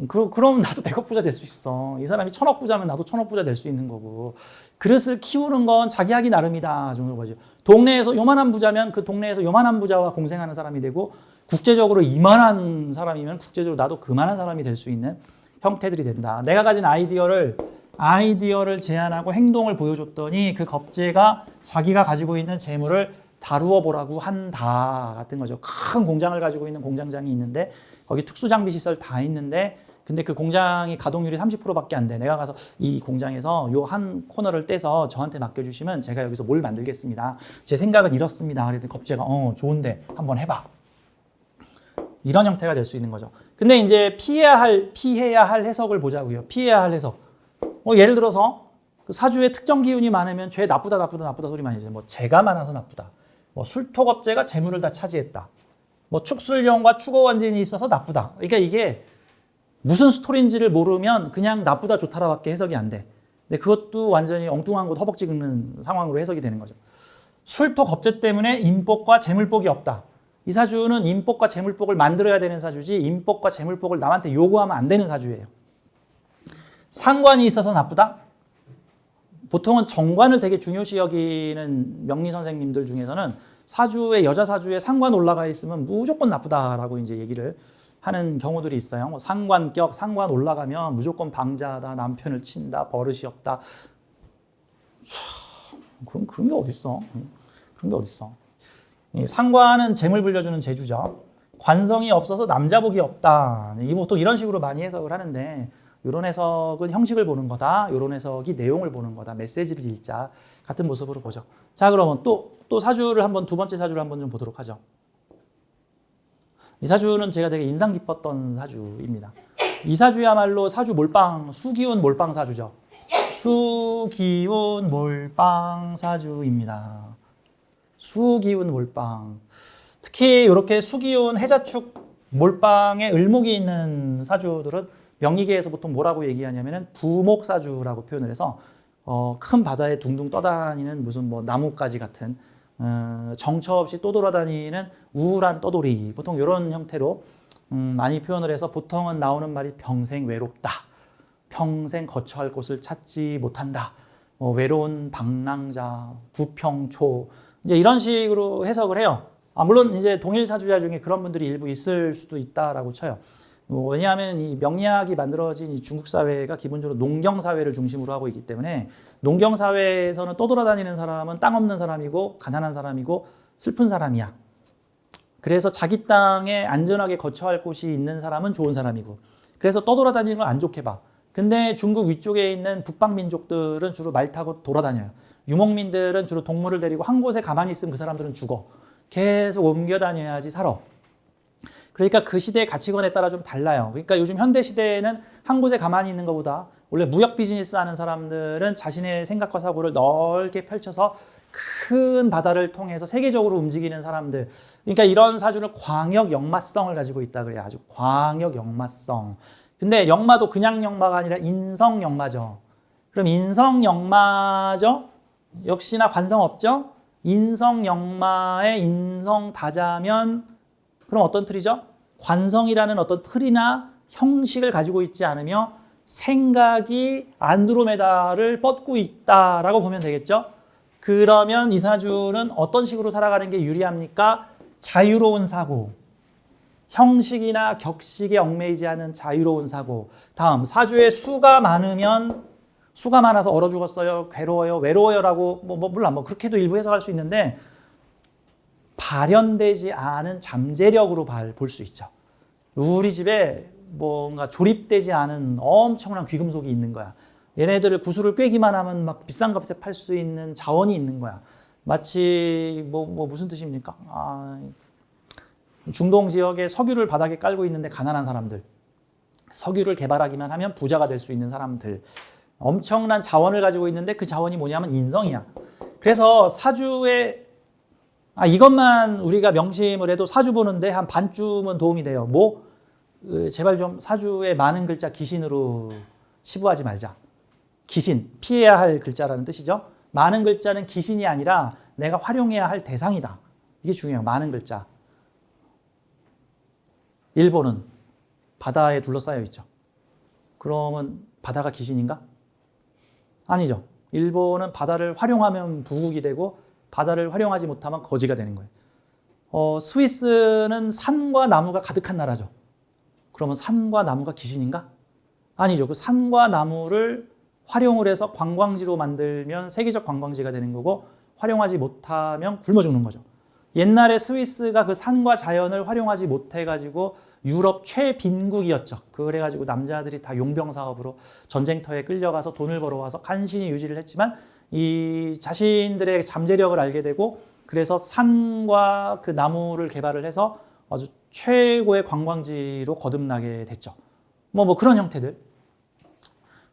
그럼 나도 100억 부자 될 수 있어. 이 사람이 1000억 부자면 나도 1000억 부자 될 수 있는 거고. 그릇을 키우는 건 자기 하기 나름이다. 정도 거죠. 동네에서 요만한 부자면 그 동네에서 요만한 부자와 공생하는 사람이 되고, 국제적으로 이만한 사람이면 국제적으로 나도 그만한 사람이 될 수 있는 형태들이 된다. 내가 가진 아이디어를 제안하고 행동을 보여줬더니 그 겁재가 자기가 가지고 있는 재물을 다루어 보라고 한다 같은 거죠. 큰 공장을 가지고 있는 공장장이 있는데 거기 특수장비 시설 다 있는데, 근데 그 공장이 가동률이 30%밖에 안 돼. 내가 가서 이 공장에서 요 한 코너를 떼서 저한테 맡겨주시면 제가 여기서 뭘 만들겠습니다. 제 생각은 이렇습니다. 그랬더니 겁재가 좋은데 한번 해봐. 이런 형태가 될 수 있는 거죠. 근데 이제 피해야 할 해석을 보자고요. 피해야 할 해석. 예를 들어서 그 사주에 특정 기운이 많으면 죄 나쁘다 소리 많이 해요. 뭐 재가 많아서 나쁘다. 뭐 술토겁재가 재물을 다 차지했다. 뭐 축술령과 축어원진이 있어서 나쁘다. 그러니까 이게 무슨 스토리인지를 모르면 그냥 나쁘다 좋다라밖에 해석이 안 돼. 근데 그것도 완전히 엉뚱한 곳 허벅지 긁는 상황으로 해석이 되는 거죠. 술토겁재 때문에 인복과 재물복이 없다. 이 사주는 인복과 재물복을 만들어야 되는 사주지, 인복과 재물복을 남한테 요구하면 안 되는 사주예요. 상관이 있어서 나쁘다? 보통은 정관을 되게 중요시 여기는 명리 선생님들 중에서는 여자 사주에 상관 올라가 있으면 무조건 나쁘다라고 이제 얘기를 하는 경우들이 있어요. 뭐 상관격, 상관 올라가면 무조건 방자하다, 남편을 친다, 버릇이 없다. 그런 게 어딨어? 그런 게 어딨어? 상관은 재물 불려주는 재주죠. 관성이 없어서 남자복이 없다. 보통 이런 식으로 많이 해석을 하는데, 이런 해석은 형식을 보는 거다. 이런 해석이 내용을 보는 거다. 메시지를 읽자. 같은 모습으로 보죠. 자, 그러면 또 사주를 두 번째 사주를 한번 좀 보도록 하죠. 이 사주는 제가 되게 인상 깊었던 사주입니다. 이 사주야말로 사주 몰빵, 수기운 몰빵 사주죠. 수기운 몰빵 사주입니다. 수기운 몰빵. 특히 이렇게 수기운 해자축 몰빵에 을목이 있는 사주들은 명리계에서 보통 뭐라고 얘기하냐면은 부목사주라고 표현을 해서 큰 바다에 둥둥 떠다니는 무슨 뭐 나뭇가지 같은 정처 없이 떠돌아다니는 우울한 떠돌이, 보통 이런 형태로 많이 표현을 해서 보통은 나오는 말이 평생 외롭다, 평생 거처할 곳을 찾지 못한다, 외로운 방랑자, 부평초, 이제 이런 식으로 해석을 해요. 물론 이제 동일 사주자 중에 그런 분들이 일부 있을 수도 있다라고 쳐요. 왜냐하면 이 명리학이 만들어진 이 중국 사회가 기본적으로 농경 사회를 중심으로 하고 있기 때문에, 농경 사회에서는 떠돌아다니는 사람은 땅 없는 사람이고 가난한 사람이고 슬픈 사람이야. 그래서 자기 땅에 안전하게 거처할 곳이 있는 사람은 좋은 사람이고, 그래서 떠돌아다니는 걸 안 좋게 봐. 근데 중국 위쪽에 있는 북방 민족들은 주로 말 타고 돌아다녀요. 유목민들은 주로 동물을 데리고 한 곳에 가만히 있으면 그 사람들은 죽어. 계속 옮겨 다녀야지 살아. 그러니까 그 시대의 가치관에 따라 좀 달라요. 그러니까 요즘 현대 시대에는 한 곳에 가만히 있는 것보다, 원래 무역 비즈니스 하는 사람들은 자신의 생각과 사고를 넓게 펼쳐서 큰 바다를 통해서 세계적으로 움직이는 사람들. 그러니까 이런 사주는 광역 역마성을 가지고 있다 그래요. 아주 광역 역마성. 근데 역마도 그냥 역마가 아니라 인성 역마죠. 그럼 인성 역마죠? 역시나 관성 없죠? 인성 역마의 인성 다자면 그럼 어떤 틀이죠? 관성이라는 어떤 틀이나 형식을 가지고 있지 않으며 생각이 안드로메다를 뻗고 있다라고 보면 되겠죠. 그러면 이 사주는 어떤 식으로 살아가는 게 유리합니까? 자유로운 사고, 형식이나 격식에 얽매이지 않은 자유로운 사고. 다음, 사주에 수가 많으면 수가 많아서 얼어 죽었어요, 괴로워요, 외로워요라고 물론 그렇게도 일부 해석할 수 있는데 발현되지 않은 잠재력으로 볼 수 있죠. 우리 집에 뭔가 조립되지 않은 엄청난 귀금속이 있는 거야. 얘네들을 구슬을 꿰기만 하면 막 비싼 값에 팔 수 있는 자원이 있는 거야. 마치 무슨 뜻입니까? 중동 지역에 석유를 바닥에 깔고 있는데 가난한 사람들, 석유를 개발하기만 하면 부자가 될 수 있는 사람들, 엄청난 자원을 가지고 있는데 그 자원이 뭐냐면 인성이야. 그래서 사주에 이것만 우리가 명심을 해도 사주 보는데 한 반쯤은 도움이 돼요. 제발 좀 사주에 많은 글자 기신으로 치부하지 말자. 기신, 피해야 할 글자라는 뜻이죠. 많은 글자는 기신이 아니라 내가 활용해야 할 대상이다. 이게 중요해요. 많은 글자. 일본은 바다에 둘러싸여 있죠. 그러면 바다가 기신인가? 아니죠. 일본은 바다를 활용하면 부국이 되고 바다를 활용하지 못하면 거지가 되는 거예요. 스위스는 산과 나무가 가득한 나라죠. 그러면 산과 나무가 기신인가? 아니죠. 그 산과 나무를 활용을 해서 관광지로 만들면 세계적 관광지가 되는 거고 활용하지 못하면 굶어 죽는 거죠. 옛날에 스위스가 그 산과 자연을 활용하지 못해가지고 유럽 최빈국이었죠. 그래가지고 남자들이 다 용병 사업으로 전쟁터에 끌려가서 돈을 벌어와서 간신히 유지를 했지만 이 자신들의 잠재력을 알게 되고 그래서 산과 그 나무를 개발을 해서 아주 최고의 관광지로 거듭나게 됐죠. 그런 형태들.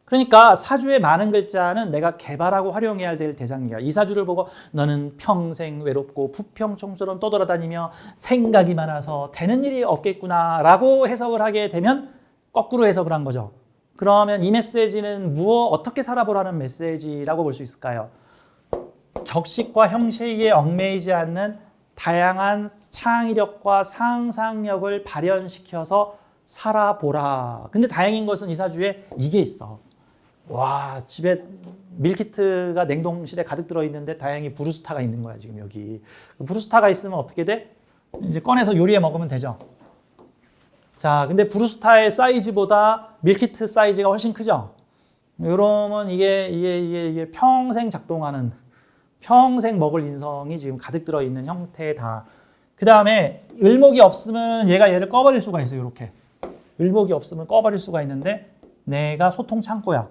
그러니까 사주의 많은 글자는 내가 개발하고 활용해야 될 대상이야. 이 사주를 보고 너는 평생 외롭고 부평청처럼 떠돌아다니며 생각이 많아서 되는 일이 없겠구나라고 해석을 하게 되면 거꾸로 해석을 한 거죠. 그러면 이 메시지는 어떻게 살아보라는 메시지라고 볼 수 있을까요? 격식과 형식에 얽매이지 않는 다양한 창의력과 상상력을 발현시켜서 살아보라. 근데 다행인 것은 이 사주에 이게 있어. 와, 집에 밀키트가 냉동실에 가득 들어있는데 다행히 브루스타가 있는 거야, 지금 여기. 브루스타가 있으면 어떻게 돼? 이제 꺼내서 요리해 먹으면 되죠. 자, 근데 브루스타의 사이즈보다 밀키트 사이즈가 훨씬 크죠? 이러면 이게 평생 작동하는, 평생 먹을 인성이 지금 가득 들어있는 형태다. 그 다음에 을목이 없으면 얘를 꺼버릴 수가 있어요, 이렇게. 을목이 없으면 꺼버릴 수가 있는데 내가 소통 창고야.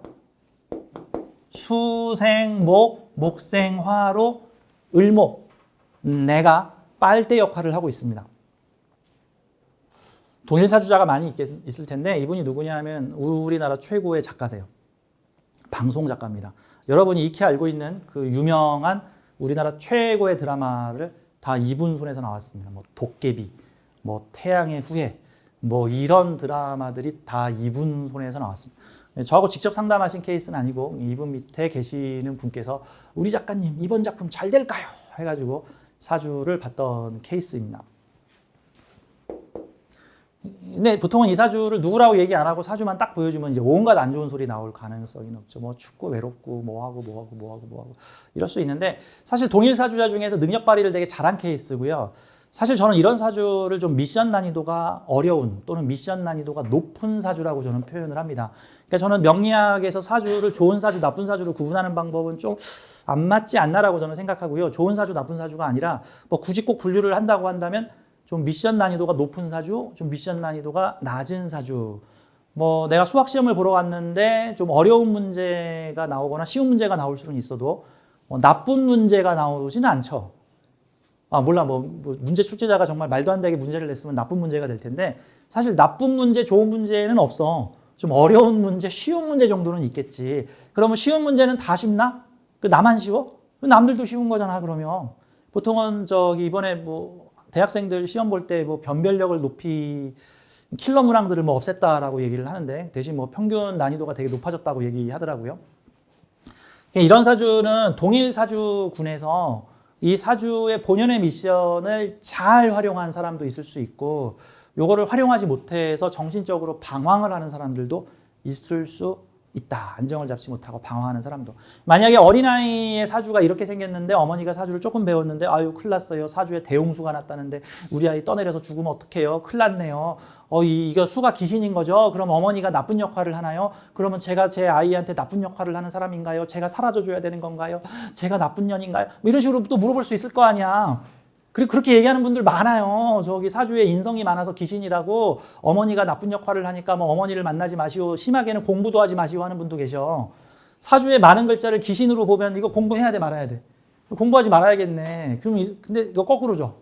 수생목, 목생화로 을목, 내가 빨대 역할을 하고 있습니다. 동일사주자가 많이 있을 텐데 이분이 누구냐 하면 우리나라 최고의 작가세요. 방송 작가입니다. 여러분이 익히 알고 있는 그 유명한 우리나라 최고의 드라마를 다 이분 손에서 나왔습니다. 도깨비, 태양의 후예, 이런 드라마들이 다 이분 손에서 나왔습니다. 저하고 직접 상담하신 케이스는 아니고 이분 밑에 계시는 분께서 우리 작가님 이번 작품 잘 될까요? 해가지고 사주를 봤던 케이스입니다. 근데 보통은 이 사주를 누구라고 얘기 안 하고 사주만 딱 보여주면 이제 온갖 안 좋은 소리 나올 가능성이 높죠. 춥고 외롭고 뭐하고 이럴 수 있는데 사실 동일 사주자 중에서 능력 발휘를 되게 잘한 케이스고요. 사실 저는 이런 사주를 좀 미션 난이도가 어려운 또는 미션 난이도가 높은 사주라고 저는 표현을 합니다. 그러니까 저는 명리학에서 사주를 좋은 사주, 나쁜 사주를 구분하는 방법은 좀 안 맞지 않나라고 저는 생각하고요. 좋은 사주, 나쁜 사주가 아니라 굳이 꼭 분류를 한다고 한다면 좀 미션 난이도가 높은 사주, 좀 미션 난이도가 낮은 사주. 내가 수학 시험을 보러 갔는데 좀 어려운 문제가 나오거나 쉬운 문제가 나올 수는 있어도 나쁜 문제가 나오지는 않죠. 몰라. 문제 출제자가 정말 말도 안 되게 문제를 냈으면 나쁜 문제가 될 텐데 사실 나쁜 문제, 좋은 문제는 없어. 좀 어려운 문제, 쉬운 문제 정도는 있겠지. 그러면 쉬운 문제는 다 쉽나? 나만 쉬워? 남들도 쉬운 거잖아, 그러면. 보통은 이번에 대학생들 시험 볼 때 변별력을 높이 킬러 문항들을 없앴다라고 얘기를 하는데 대신 평균 난이도가 되게 높아졌다고 얘기하더라고요. 이런 사주는 동일 사주군에서 이 사주의 본연의 미션을 잘 활용한 사람도 있을 수 있고 요거를 활용하지 못해서 정신적으로 방황을 하는 사람들도 있을 수 있다. 안정을 잡지 못하고 방황하는 사람도. 만약에 어린아이의 사주가 이렇게 생겼는데 어머니가 사주를 조금 배웠는데 아유 큰일 났어요. 사주에 대홍수가 났다는데 우리 아이 떠내려서 죽으면 어떡해요. 큰일 났네요. 이거 수가 귀신인 거죠. 그럼 어머니가 나쁜 역할을 하나요? 그러면 제가 제 아이한테 나쁜 역할을 하는 사람인가요? 제가 사라져줘야 되는 건가요? 제가 나쁜 년인가요? 뭐 이런 식으로 또 물어볼 수 있을 거 아니야. 그리고 그렇게 얘기하는 분들 많아요. 저기 사주에 인성이 많아서 귀신이라고 어머니가 나쁜 역할을 하니까 뭐 어머니를 만나지 마시오. 심하게는 공부도 하지 마시오 하는 분도 계셔. 사주에 많은 글자를 귀신으로 보면 이거 공부해야 돼 말아야 돼. 공부하지 말아야겠네. 근데 이거 거꾸로죠.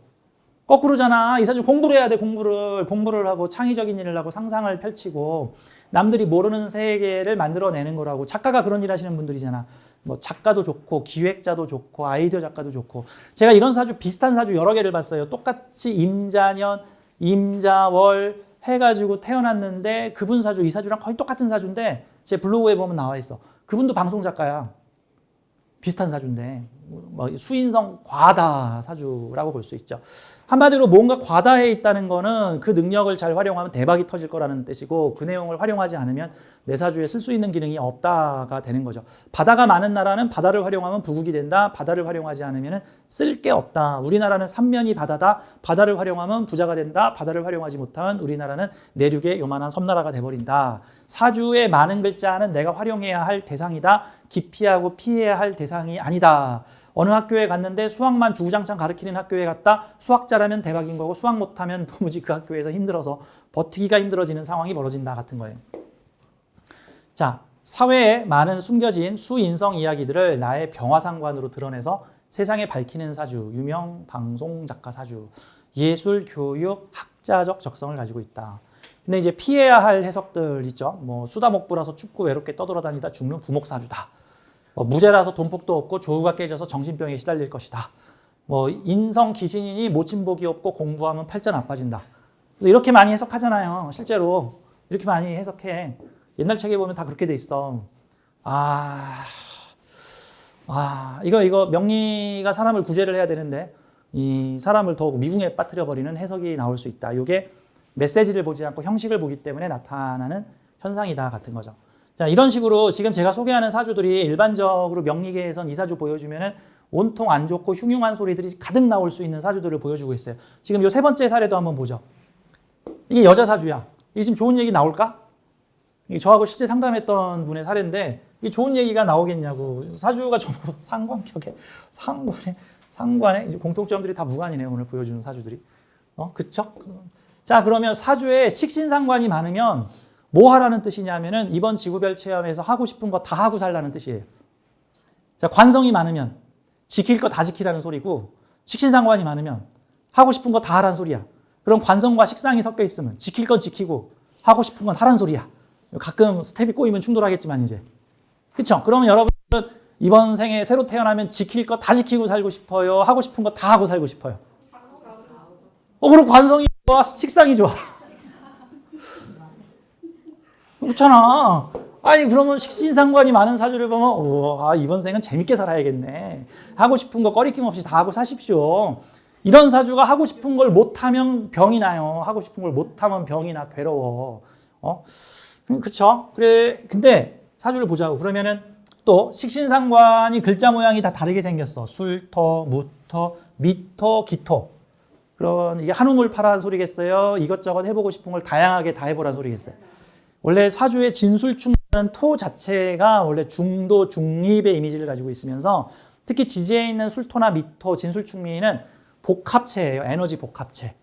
거꾸로잖아. 이 사주 공부를 해야 돼. 공부를 하고 창의적인 일을 하고 상상을 펼치고 남들이 모르는 세계를 만들어내는 거라고. 작가가 그런 일 하시는 분들이잖아. 뭐 작가도 좋고 기획자도 좋고 아이디어 작가도 좋고. 제가 이런 사주 비슷한 사주 여러 개를 봤어요. 똑같이 임자년, 임자월 해가지고 태어났는데 그분 사주 이 사주랑 거의 똑같은 사주인데 제 블로그에 보면 나와 있어. 그분도 방송 작가야. 비슷한 사주인데 뭐 수인성 과다 사주라고 볼 수 있죠. 한마디로 뭔가 과다해 있다는 거는 그 능력을 잘 활용하면 대박이 터질 거라는 뜻이고 그 내용을 활용하지 않으면 내 사주에 쓸 수 있는 기능이 없다가 되는 거죠. 바다가 많은 나라는 바다를 활용하면 부국이 된다. 바다를 활용하지 않으면 쓸 게 없다. 우리나라는 삼면이 바다다. 바다를 활용하면 부자가 된다. 바다를 활용하지 못하면 우리나라는 내륙의 요만한 섬나라가 돼버린다. 사주의 많은 글자는 내가 활용해야 할 대상이다. 기피하고 피해야 할 대상이 아니다. 어느 학교에 갔는데 수학만 주구장창 가르치는 학교에 갔다. 수학자라면 대박인 거고 수학 못하면 도무지 그 학교에서 힘들어서 버티기가 힘들어지는 상황이 벌어진다 같은 거예요. 자, 사회에 많은 숨겨진 수인성 이야기들을 나의 병화상관으로 드러내서 세상에 밝히는 사주, 유명 방송 작가 사주, 예술, 교육, 학자적 적성을 가지고 있다. 근데 이제 피해야 할 해석들 있죠. 뭐 수다목부라서 춥고 외롭게 떠돌아다니다 죽는 부목사주다. 무죄라서 돈복도 없고 조우가 깨져서 정신병에 시달릴 것이다. 뭐 인성 기신이니 모친복이 없고 공부하면 팔자 나빠진다. 이렇게 많이 해석하잖아요. 실제로 이렇게 많이 해석해. 옛날 책에 보면 다 그렇게 돼 있어. 이거 명리가 사람을 구제를 해야 되는데 이 사람을 더욱 미궁에 빠뜨려 버리는 해석이 나올 수 있다. 이게 메시지를 보지 않고 형식을 보기 때문에 나타나는 현상이다 같은 거죠. 자, 이런 식으로 지금 제가 소개하는 사주들이 일반적으로 명리계에선 이 사주 보여주면은 온통 안 좋고 흉흉한 소리들이 가득 나올 수 있는 사주들을 보여주고 있어요. 지금 요 세 번째 사례도 한번 보죠. 이게 여자 사주야. 이게 지금 좋은 얘기 나올까? 이게 저하고 실제 상담했던 분의 사례인데 이게 좋은 얘기가 나오겠냐고. 사주가 전부 상관에 공통점들이 다 무관이네요. 오늘 보여주는 사주들이. 그쵸? 자, 그러면 사주에 식신상관이 많으면 뭐 하라는 뜻이냐면은 이번 지구별 체험에서 하고 싶은 거 다 하고 살라는 뜻이에요. 자, 관성이 많으면 지킬 거 다 지키라는 소리고 식신상관이 많으면 하고 싶은 거 다 하라는 소리야. 그럼 관성과 식상이 섞여 있으면 지킬 건 지키고 하고 싶은 건 하라는 소리야. 가끔 스텝이 꼬이면 충돌하겠지만 이제. 그쵸? 그러면 여러분들은 이번 생에 새로 태어나면 지킬 거 다 지키고 살고 싶어요? 하고 싶은 거 다 하고 살고 싶어요? 그럼 관성이 좋아? 식상이 좋아? 그렇잖아. 아니 그러면 식신상관이 많은 사주를 보면 이번 생은 재밌게 살아야겠네. 하고 싶은 거 꺼리낌 없이 다 하고 사십시오. 이런 사주가 하고 싶은 걸 못하면 병이 나요. 하고 싶은 걸 못하면 병이 나 괴로워. 그렇죠? 그래. 근데 사주를 보자고. 그러면은 또 식신상관이 글자 모양이 다 다르게 생겼어. 술토, 무토, 미토, 기토. 그런 이게 한우물 파라는 소리겠어요. 이것저것 해보고 싶은 걸 다양하게 다 해보라는 소리겠어요. 원래 사주의 진술충라는 토 자체가 원래 중도, 중립의 이미지를 가지고 있으면서 특히 지지에 있는 술토나 미토, 진술충미는 복합체예요. 에너지 복합체.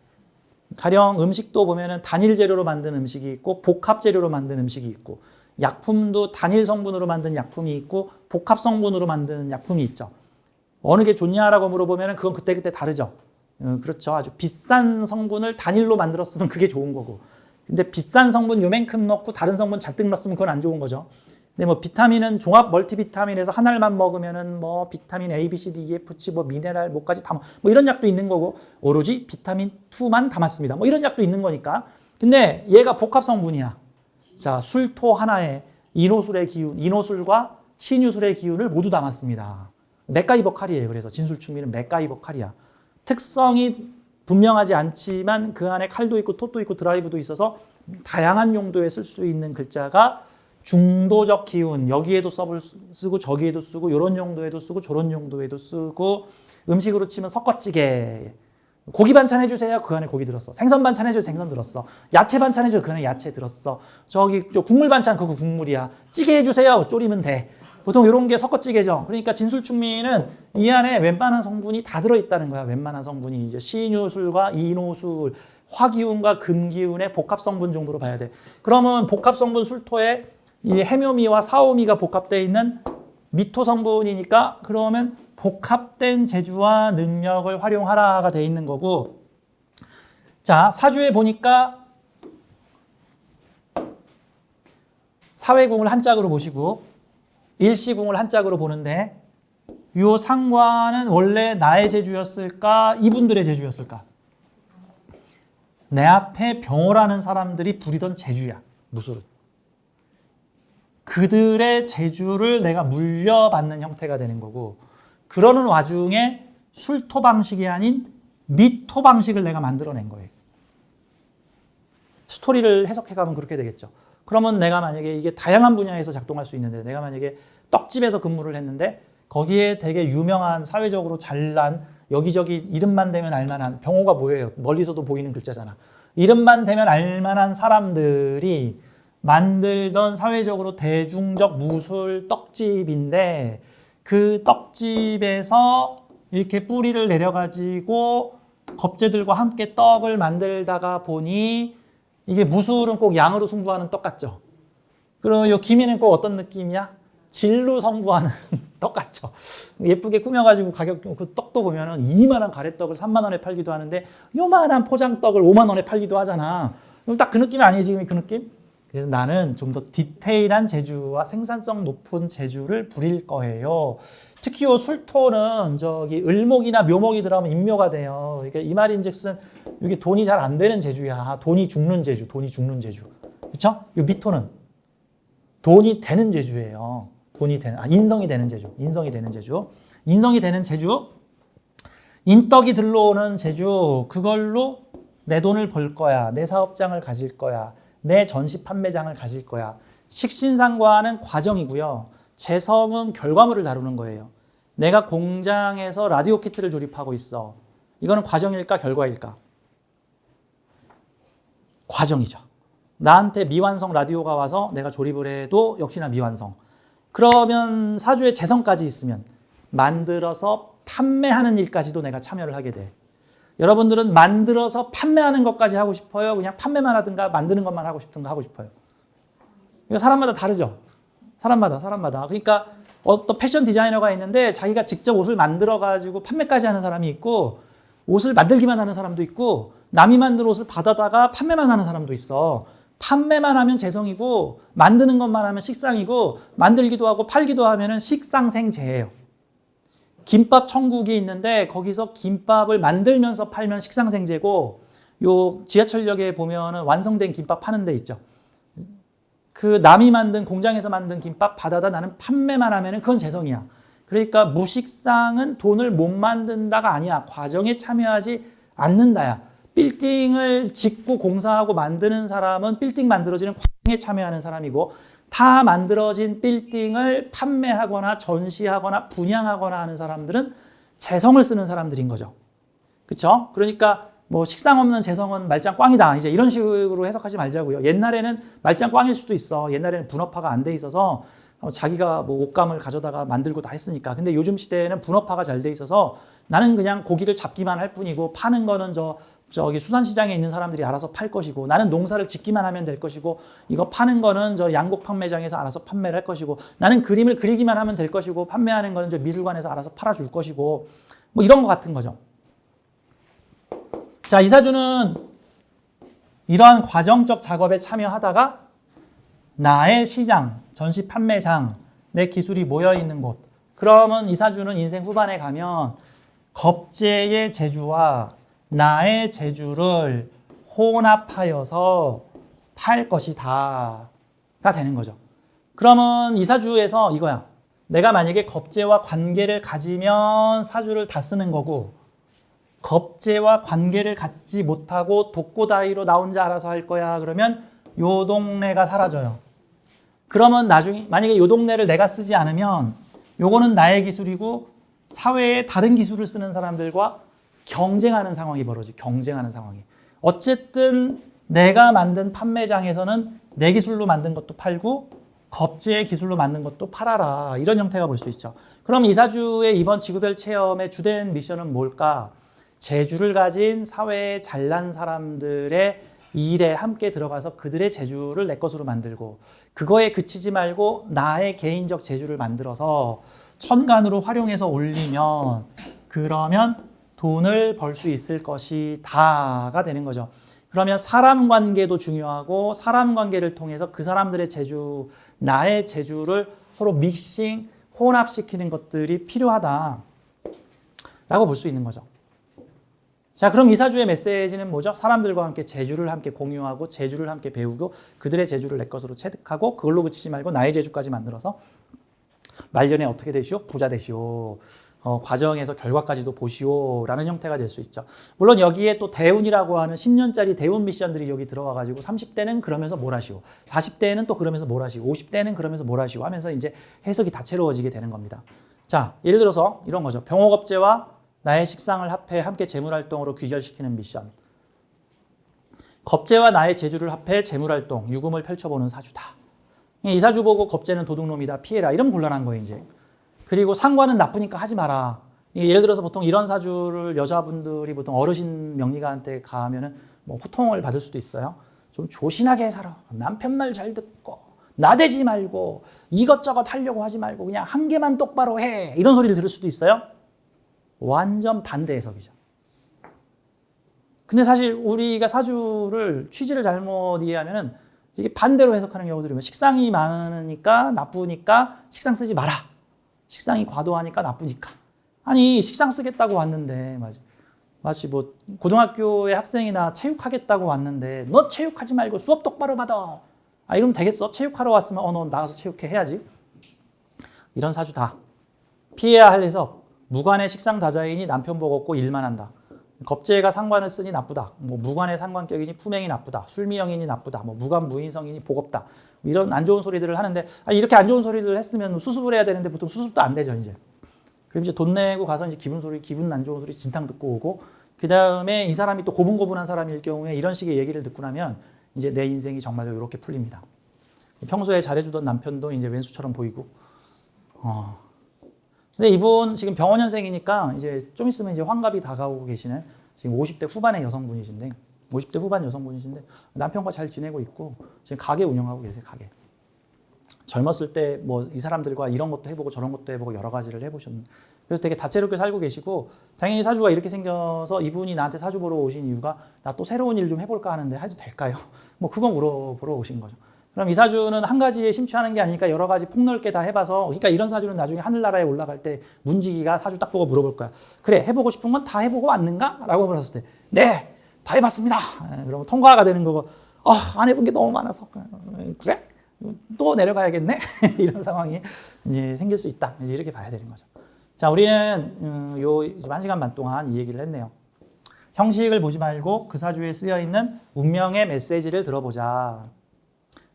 가령 음식도 보면은 단일 재료로 만든 음식이 있고 복합 재료로 만든 음식이 있고 약품도 단일 성분으로 만든 약품이 있고 복합 성분으로 만든 약품이 있죠. 어느 게 좋냐라고 물어보면은 그건 그때그때 다르죠. 그렇죠. 아주 비싼 성분을 단일로 만들었으면 그게 좋은 거고. 근데 비싼 성분 요만큼 넣고 다른 성분 잔뜩 넣었으면 그건 안 좋은 거죠. 근데 뭐 비타민은 종합 멀티비타민에서 한 알만 먹으면은 뭐 비타민 A, B, C, D, E, F, G, 뭐 미네랄 뭐까지 다 뭐 이런 약도 있는 거고 오로지 비타민 2만 담았습니다. 뭐 이런 약도 있는 거니까. 근데 얘가 복합 성분이야. 자, 술토 하나에 이노술의 기운, 이노술과 신유술의 기운을 모두 담았습니다. 맥가이버 칼이에요. 그래서 진술충미는 맥가이버 칼이야. 특성이 분명하지 않지만 그 안에 칼도 있고 톱도 있고 드라이브도 있어서 다양한 용도에 쓸 수 있는 글자가 중도적 기운, 여기에도 섭을 쓰고 저기에도 쓰고 요런 용도에도 쓰고 저런 용도에도 쓰고 음식으로 치면 섞어찌개. 고기 반찬 해주세요. 그 안에 고기 들었어. 생선 반찬 해줘. 생선 들었어. 야채 반찬 해줘. 그 안에 야채 들었어. 저기 저 국물 반찬 그거 국물이야. 찌개 해주세요. 졸이면 돼. 보통 이런 게 섞어찌개죠. 그러니까 진술충미는 이 안에 웬만한 성분이 다 들어있다는 거야. 웬만한 성분이 이제 신유술과 이노술, 화기운과 금기운의 복합 성분 정도로 봐야 돼. 그러면 복합 성분 술토에 이 해묘미와 사오미가 복합되어 있는 미토 성분이니까 그러면 복합된 재주와 능력을 활용하라가 돼 있는 거고. 자, 사주에 보니까 사회궁을 한 짝으로 보시고 일시궁을 한 짝으로 보는데 요 상관은 원래 나의 재주였을까? 이분들의 재주였을까? 내 앞에 병호라는 사람들이 부리던 재주야. 무술은. 그들의 재주를 내가 물려받는 형태가 되는 거고 그러는 와중에 술토 방식이 아닌 미토 방식을 내가 만들어낸 거예요. 스토리를 해석해가면 그렇게 되겠죠. 그러면 내가 만약에 이게 다양한 분야에서 작동할 수 있는데 내가 만약에 떡집에서 근무를 했는데 거기에 되게 유명한 사회적으로 잘난 여기저기 이름만 대면 알만한 병호가 뭐예요? 멀리서도 보이는 글자잖아. 이름만 대면 알만한 사람들이 만들던 사회적으로 대중적 무술 떡집인데 그 떡집에서 이렇게 뿌리를 내려가지고 겁재들과 함께 떡을 만들다가 보니 이게 무술은 꼭 양으로 승부하는 떡 같죠. 그리고 요 기미는 꼭 어떤 느낌이야? 질로 승부하는 떡 같죠. 예쁘게 꾸며가지고 가격 그 떡도 보면은 이만한 가래떡을 3만 원에 팔기도 하는데 요만한 포장떡을 5만 원에 팔기도 하잖아. 딱 그 느낌이 아니에요 지금 그 느낌? 그래서 나는 좀 더 디테일한 재주와 생산성 높은 재주를 부릴 거예요. 특히 요 술토는 저기 을목이나 묘목이 들어가면 인묘가 돼요. 그러니까 이 말인즉슨 이게 돈이 잘 안 되는 재주야. 돈이 죽는 재주, 돈이 죽는 재주. 그렇죠? 요 미토는 돈이 되는 재주예요. 돈이 되는 인성이 되는 재주, 인성이 되는 재주, 인성이 되는 재주, 인덕이 들러오는 재주. 그걸로 내 돈을 벌 거야, 내 사업장을 가질 거야. 내 전시 판매장을 가질 거야. 식신상과는 과정이고요. 재성은 결과물을 다루는 거예요. 내가 공장에서 라디오 키트를 조립하고 있어. 이거는 과정일까 결과일까? 과정이죠. 나한테 미완성 라디오가 와서 내가 조립을 해도 역시나 미완성. 그러면 사주에 재성까지 있으면 만들어서 판매하는 일까지도 내가 참여를 하게 돼. 여러분들은 만들어서 판매하는 것까지 하고 싶어요? 그냥 판매만 하든가 만드는 것만 하고 싶든가 하고 싶어요? 이거 사람마다 다르죠? 사람마다. 그러니까 어떤 패션 디자이너가 있는데 자기가 직접 옷을 만들어가지고 판매까지 하는 사람이 있고 옷을 만들기만 하는 사람도 있고 남이 만든 옷을 받아다가 판매만 하는 사람도 있어. 판매만 하면 재성이고 만드는 것만 하면 식상이고 만들기도 하고 팔기도 하면은 식상생재예요. 김밥 천국이 있는데 거기서 김밥을 만들면서 팔면 식상생재고 요 지하철역에 보면은 완성된 김밥 파는 데 있죠. 그 남이 만든 공장에서 만든 김밥 받아다 나는 판매만 하면은 그건 재성이야. 그러니까 무식상은 돈을 못 만든다가 아니야. 과정에 참여하지 않는다야. 빌딩을 짓고 공사하고 만드는 사람은 빌딩 만들어지는 과정에 참여하는 사람이고 다 만들어진 빌딩을 판매하거나 전시하거나 분양하거나 하는 사람들은 재성을 쓰는 사람들인 거죠. 그렇죠? 그러니까 뭐 식상 없는 재성은 말짱 꽝이다. 이제 이런 식으로 해석하지 말자고요. 옛날에는 말짱 꽝일 수도 있어. 옛날에는 분업화가 안 돼 있어서 자기가 뭐 옷감을 가져다가 만들고 다 했으니까. 근데 요즘 시대에는 분업화가 잘 돼 있어서 나는 그냥 고기를 잡기만 할 뿐이고 파는 거는 저기 수산시장에 있는 사람들이 알아서 팔 것이고 나는 농사를 짓기만 하면 될 것이고 이거 파는 거는 저 양곡 판매장에서 알아서 판매를 할 것이고 나는 그림을 그리기만 하면 될 것이고 판매하는 거는 저 미술관에서 알아서 팔아줄 것이고 뭐 이런 거 같은 거죠. 자, 이사주는 이러한 과정적 작업에 참여하다가 나의 시장, 전시 판매장, 내 기술이 모여있는 곳. 그러면 이사주는 인생 후반에 가면 겁재의 재주와 나의 재주를 혼합하여서 팔 것이다가 되는 거죠. 그러면 이사주에서 이거야. 내가 만약에 겁재와 관계를 가지면 사주를 다 쓰는 거고 겁재와 관계를 갖지 못하고 독고다이로 나 혼자 알아서 할 거야. 그러면 요 동네가 사라져요. 그러면 나중에 만약에 요 동네를 내가 쓰지 않으면 요거는 나의 기술이고 사회의 다른 기술을 쓰는 사람들과 경쟁하는 상황이 벌어지. 경쟁하는 상황이. 어쨌든 내가 만든 판매장에서는 내 기술로 만든 것도 팔고 겁제의 기술로 만든 것도 팔아라. 이런 형태가 볼 수 있죠. 그럼 이사주의 이번 지구별 체험의 주된 미션은 뭘까? 재주를 가진 사회에 잘난 사람들의 일에 함께 들어가서 그들의 재주를 내 것으로 만들고 그거에 그치지 말고 나의 개인적 재주를 만들어서 천간으로 활용해서 올리면 그러면 돈을 벌 수 있을 것이다가 되는 거죠. 그러면 사람 관계도 중요하고 사람 관계를 통해서 그 사람들의 재주, 나의 재주를 서로 믹싱, 혼합시키는 것들이 필요하다라고 볼 수 있는 거죠. 자, 그럼 이사주의 메시지는 뭐죠? 사람들과 함께 재주를 함께 공유하고 재주를 함께 배우고 그들의 재주를 내 것으로 체득하고 그걸로 그치지 말고 나의 재주까지 만들어서 말년에 어떻게 되시오? 부자 되시오. 과정에서 결과까지도 보시오라는 형태가 될 수 있죠. 물론 여기에 또 대운이라고 하는 10년짜리 대운 미션들이 여기 들어와가지고 30대는 그러면서 뭘 하시오, 40대는 또 그러면서 뭘 하시오, 50대는 그러면서 뭘 하시오 하면서 이제 해석이 다채로워지게 되는 겁니다. 자, 예를 들어서 이런 거죠. 병호겁제와 나의 식상을 합해 함께 재물활동으로 귀결시키는 미션. 겁제와 나의 재주를 합해 재물활동, 유금을 펼쳐보는 사주다. 이 사주 보고 겁제는 도둑놈이다, 피해라. 이러면 곤란한 거예요, 이제. 그리고 상관은 나쁘니까 하지 마라. 예를 들어서 보통 이런 사주를 여자분들이 보통 어르신 명리가한테 가면은 뭐 호통을 받을 수도 있어요. 좀 조신하게 살아. 남편 말 잘 듣고 나대지 말고 이것저것 하려고 하지 말고 그냥 한 개만 똑바로 해. 이런 소리를 들을 수도 있어요. 완전 반대 해석이죠. 근데 사실 우리가 사주를 취지를 잘못 이해하면은 이게 반대로 해석하는 경우들이 있어요. 식상이 많으니까 나쁘니까 식상 쓰지 마라. 식상이 과도하니까 나쁘니까. 아니, 식상 쓰겠다고 왔는데 마치 뭐 고등학교의 학생이나 체육하겠다고 왔는데 너 체육하지 말고 수업 똑바로 받아. 아, 이러면 되겠어? 체육하러 왔으면 너 나가서 체육해 해야지. 이런 사주 다 피해야 할 해석. 무관의 식상다자이니 남편 복 없고 일만 한다. 겁재가 상관을 쓰니 나쁘다. 뭐 무관의 상관격이니 품행이 나쁘다. 술미영이니 나쁘다. 뭐 무관 무인성이니 복 없다. 이런 안 좋은 소리들을 하는데 이렇게 안 좋은 소리를 했으면 수습을 해야 되는데 보통 수습도 안 되죠, 이제. 그럼 이제 돈 내고 가서 이제 기분 안 좋은 소리 진탕 듣고 오고 그 다음에 이 사람이 또 고분고분한 사람일 경우에 이런 식의 얘기를 듣고 나면 이제 내 인생이 정말로 이렇게 풀립니다. 평소에 잘해주던 남편도 이제 왼수처럼 보이고. 근데 이분 지금 병원년생이니까 이제 좀 있으면 이제 환갑이 다가오고 계시는 지금 50대 후반의 여성분이신데 50대 후반 여성분이신데 남편과 잘 지내고 있고 지금 가게 운영하고 계세요, 가게. 젊었을 때 뭐 이 사람들과 이런 것도 해보고 저런 것도 해보고 여러 가지를 해보셨는데 그래서 되게 다채롭게 살고 계시고 당연히 사주가 이렇게 생겨서 이분이 나한테 사주 보러 오신 이유가 나 또 새로운 일 좀 해볼까 하는데 해도 될까요? 뭐 그건 물어보러 오신 거죠. 그럼 이 사주는 한 가지에 심취하는 게 아니니까 여러 가지 폭넓게 다 해봐서 그러니까 이런 사주는 나중에 하늘나라에 올라갈 때 문지기가 사주 딱 보고 물어볼 거야. 그래, 해보고 싶은 건 다 해보고 왔는가? 라고 물었을 때 네, 다 해봤습니다. 그러면 통과가 되는 거고 안 해본 게 너무 많아서 그래? 또 내려가야겠네? 이런 상황이 이제 생길 수 있다. 이제 이렇게 봐야 되는 거죠. 자, 우리는 요 1시간 반 동안 이 얘기를 했네요. 형식을 보지 말고 그 사주에 쓰여있는 운명의 메시지를 들어보자.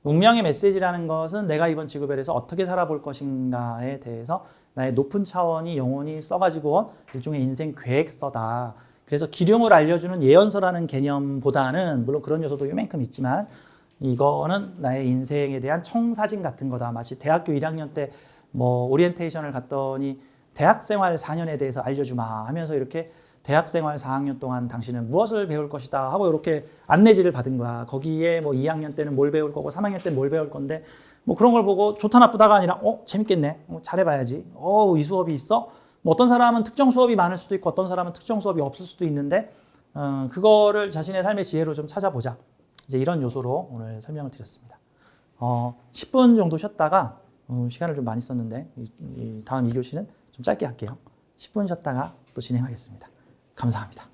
운명의 메시지라는 것은 내가 이번 지구별에서 어떻게 살아볼 것인가에 대해서 나의 높은 차원이 영혼이 써가지고 온 일종의 인생 계획서다. 그래서 기름을 알려주는 예언서라는 개념보다는 물론 그런 요소도 요만큼 있지만 이거는 나의 인생에 대한 청사진 같은 거다. 마치 대학교 1학년 때 뭐 오리엔테이션을 갔더니 대학생활 4년에 대해서 알려주마 하면서 이렇게 대학생활 4학년 동안 당신은 무엇을 배울 것이다 하고 이렇게 안내지를 받은 거야. 거기에 뭐 2학년 때는 뭘 배울 거고 3학년 때는 뭘 배울 건데 뭐 그런 걸 보고 좋다 나쁘다가 아니라 재밌겠네. 잘해봐야지. 이 수업이 있어? 뭐 어떤 사람은 특정 수업이 많을 수도 있고 어떤 사람은 특정 수업이 없을 수도 있는데 그거를 자신의 삶의 지혜로 좀 찾아보자. 이제 이런 요소로 오늘 설명을 드렸습니다. 10분 정도 쉬었다가 시간을 좀 많이 썼는데 다음 2교시는 좀 짧게 할게요. 10분 쉬었다가 또 진행하겠습니다. 감사합니다.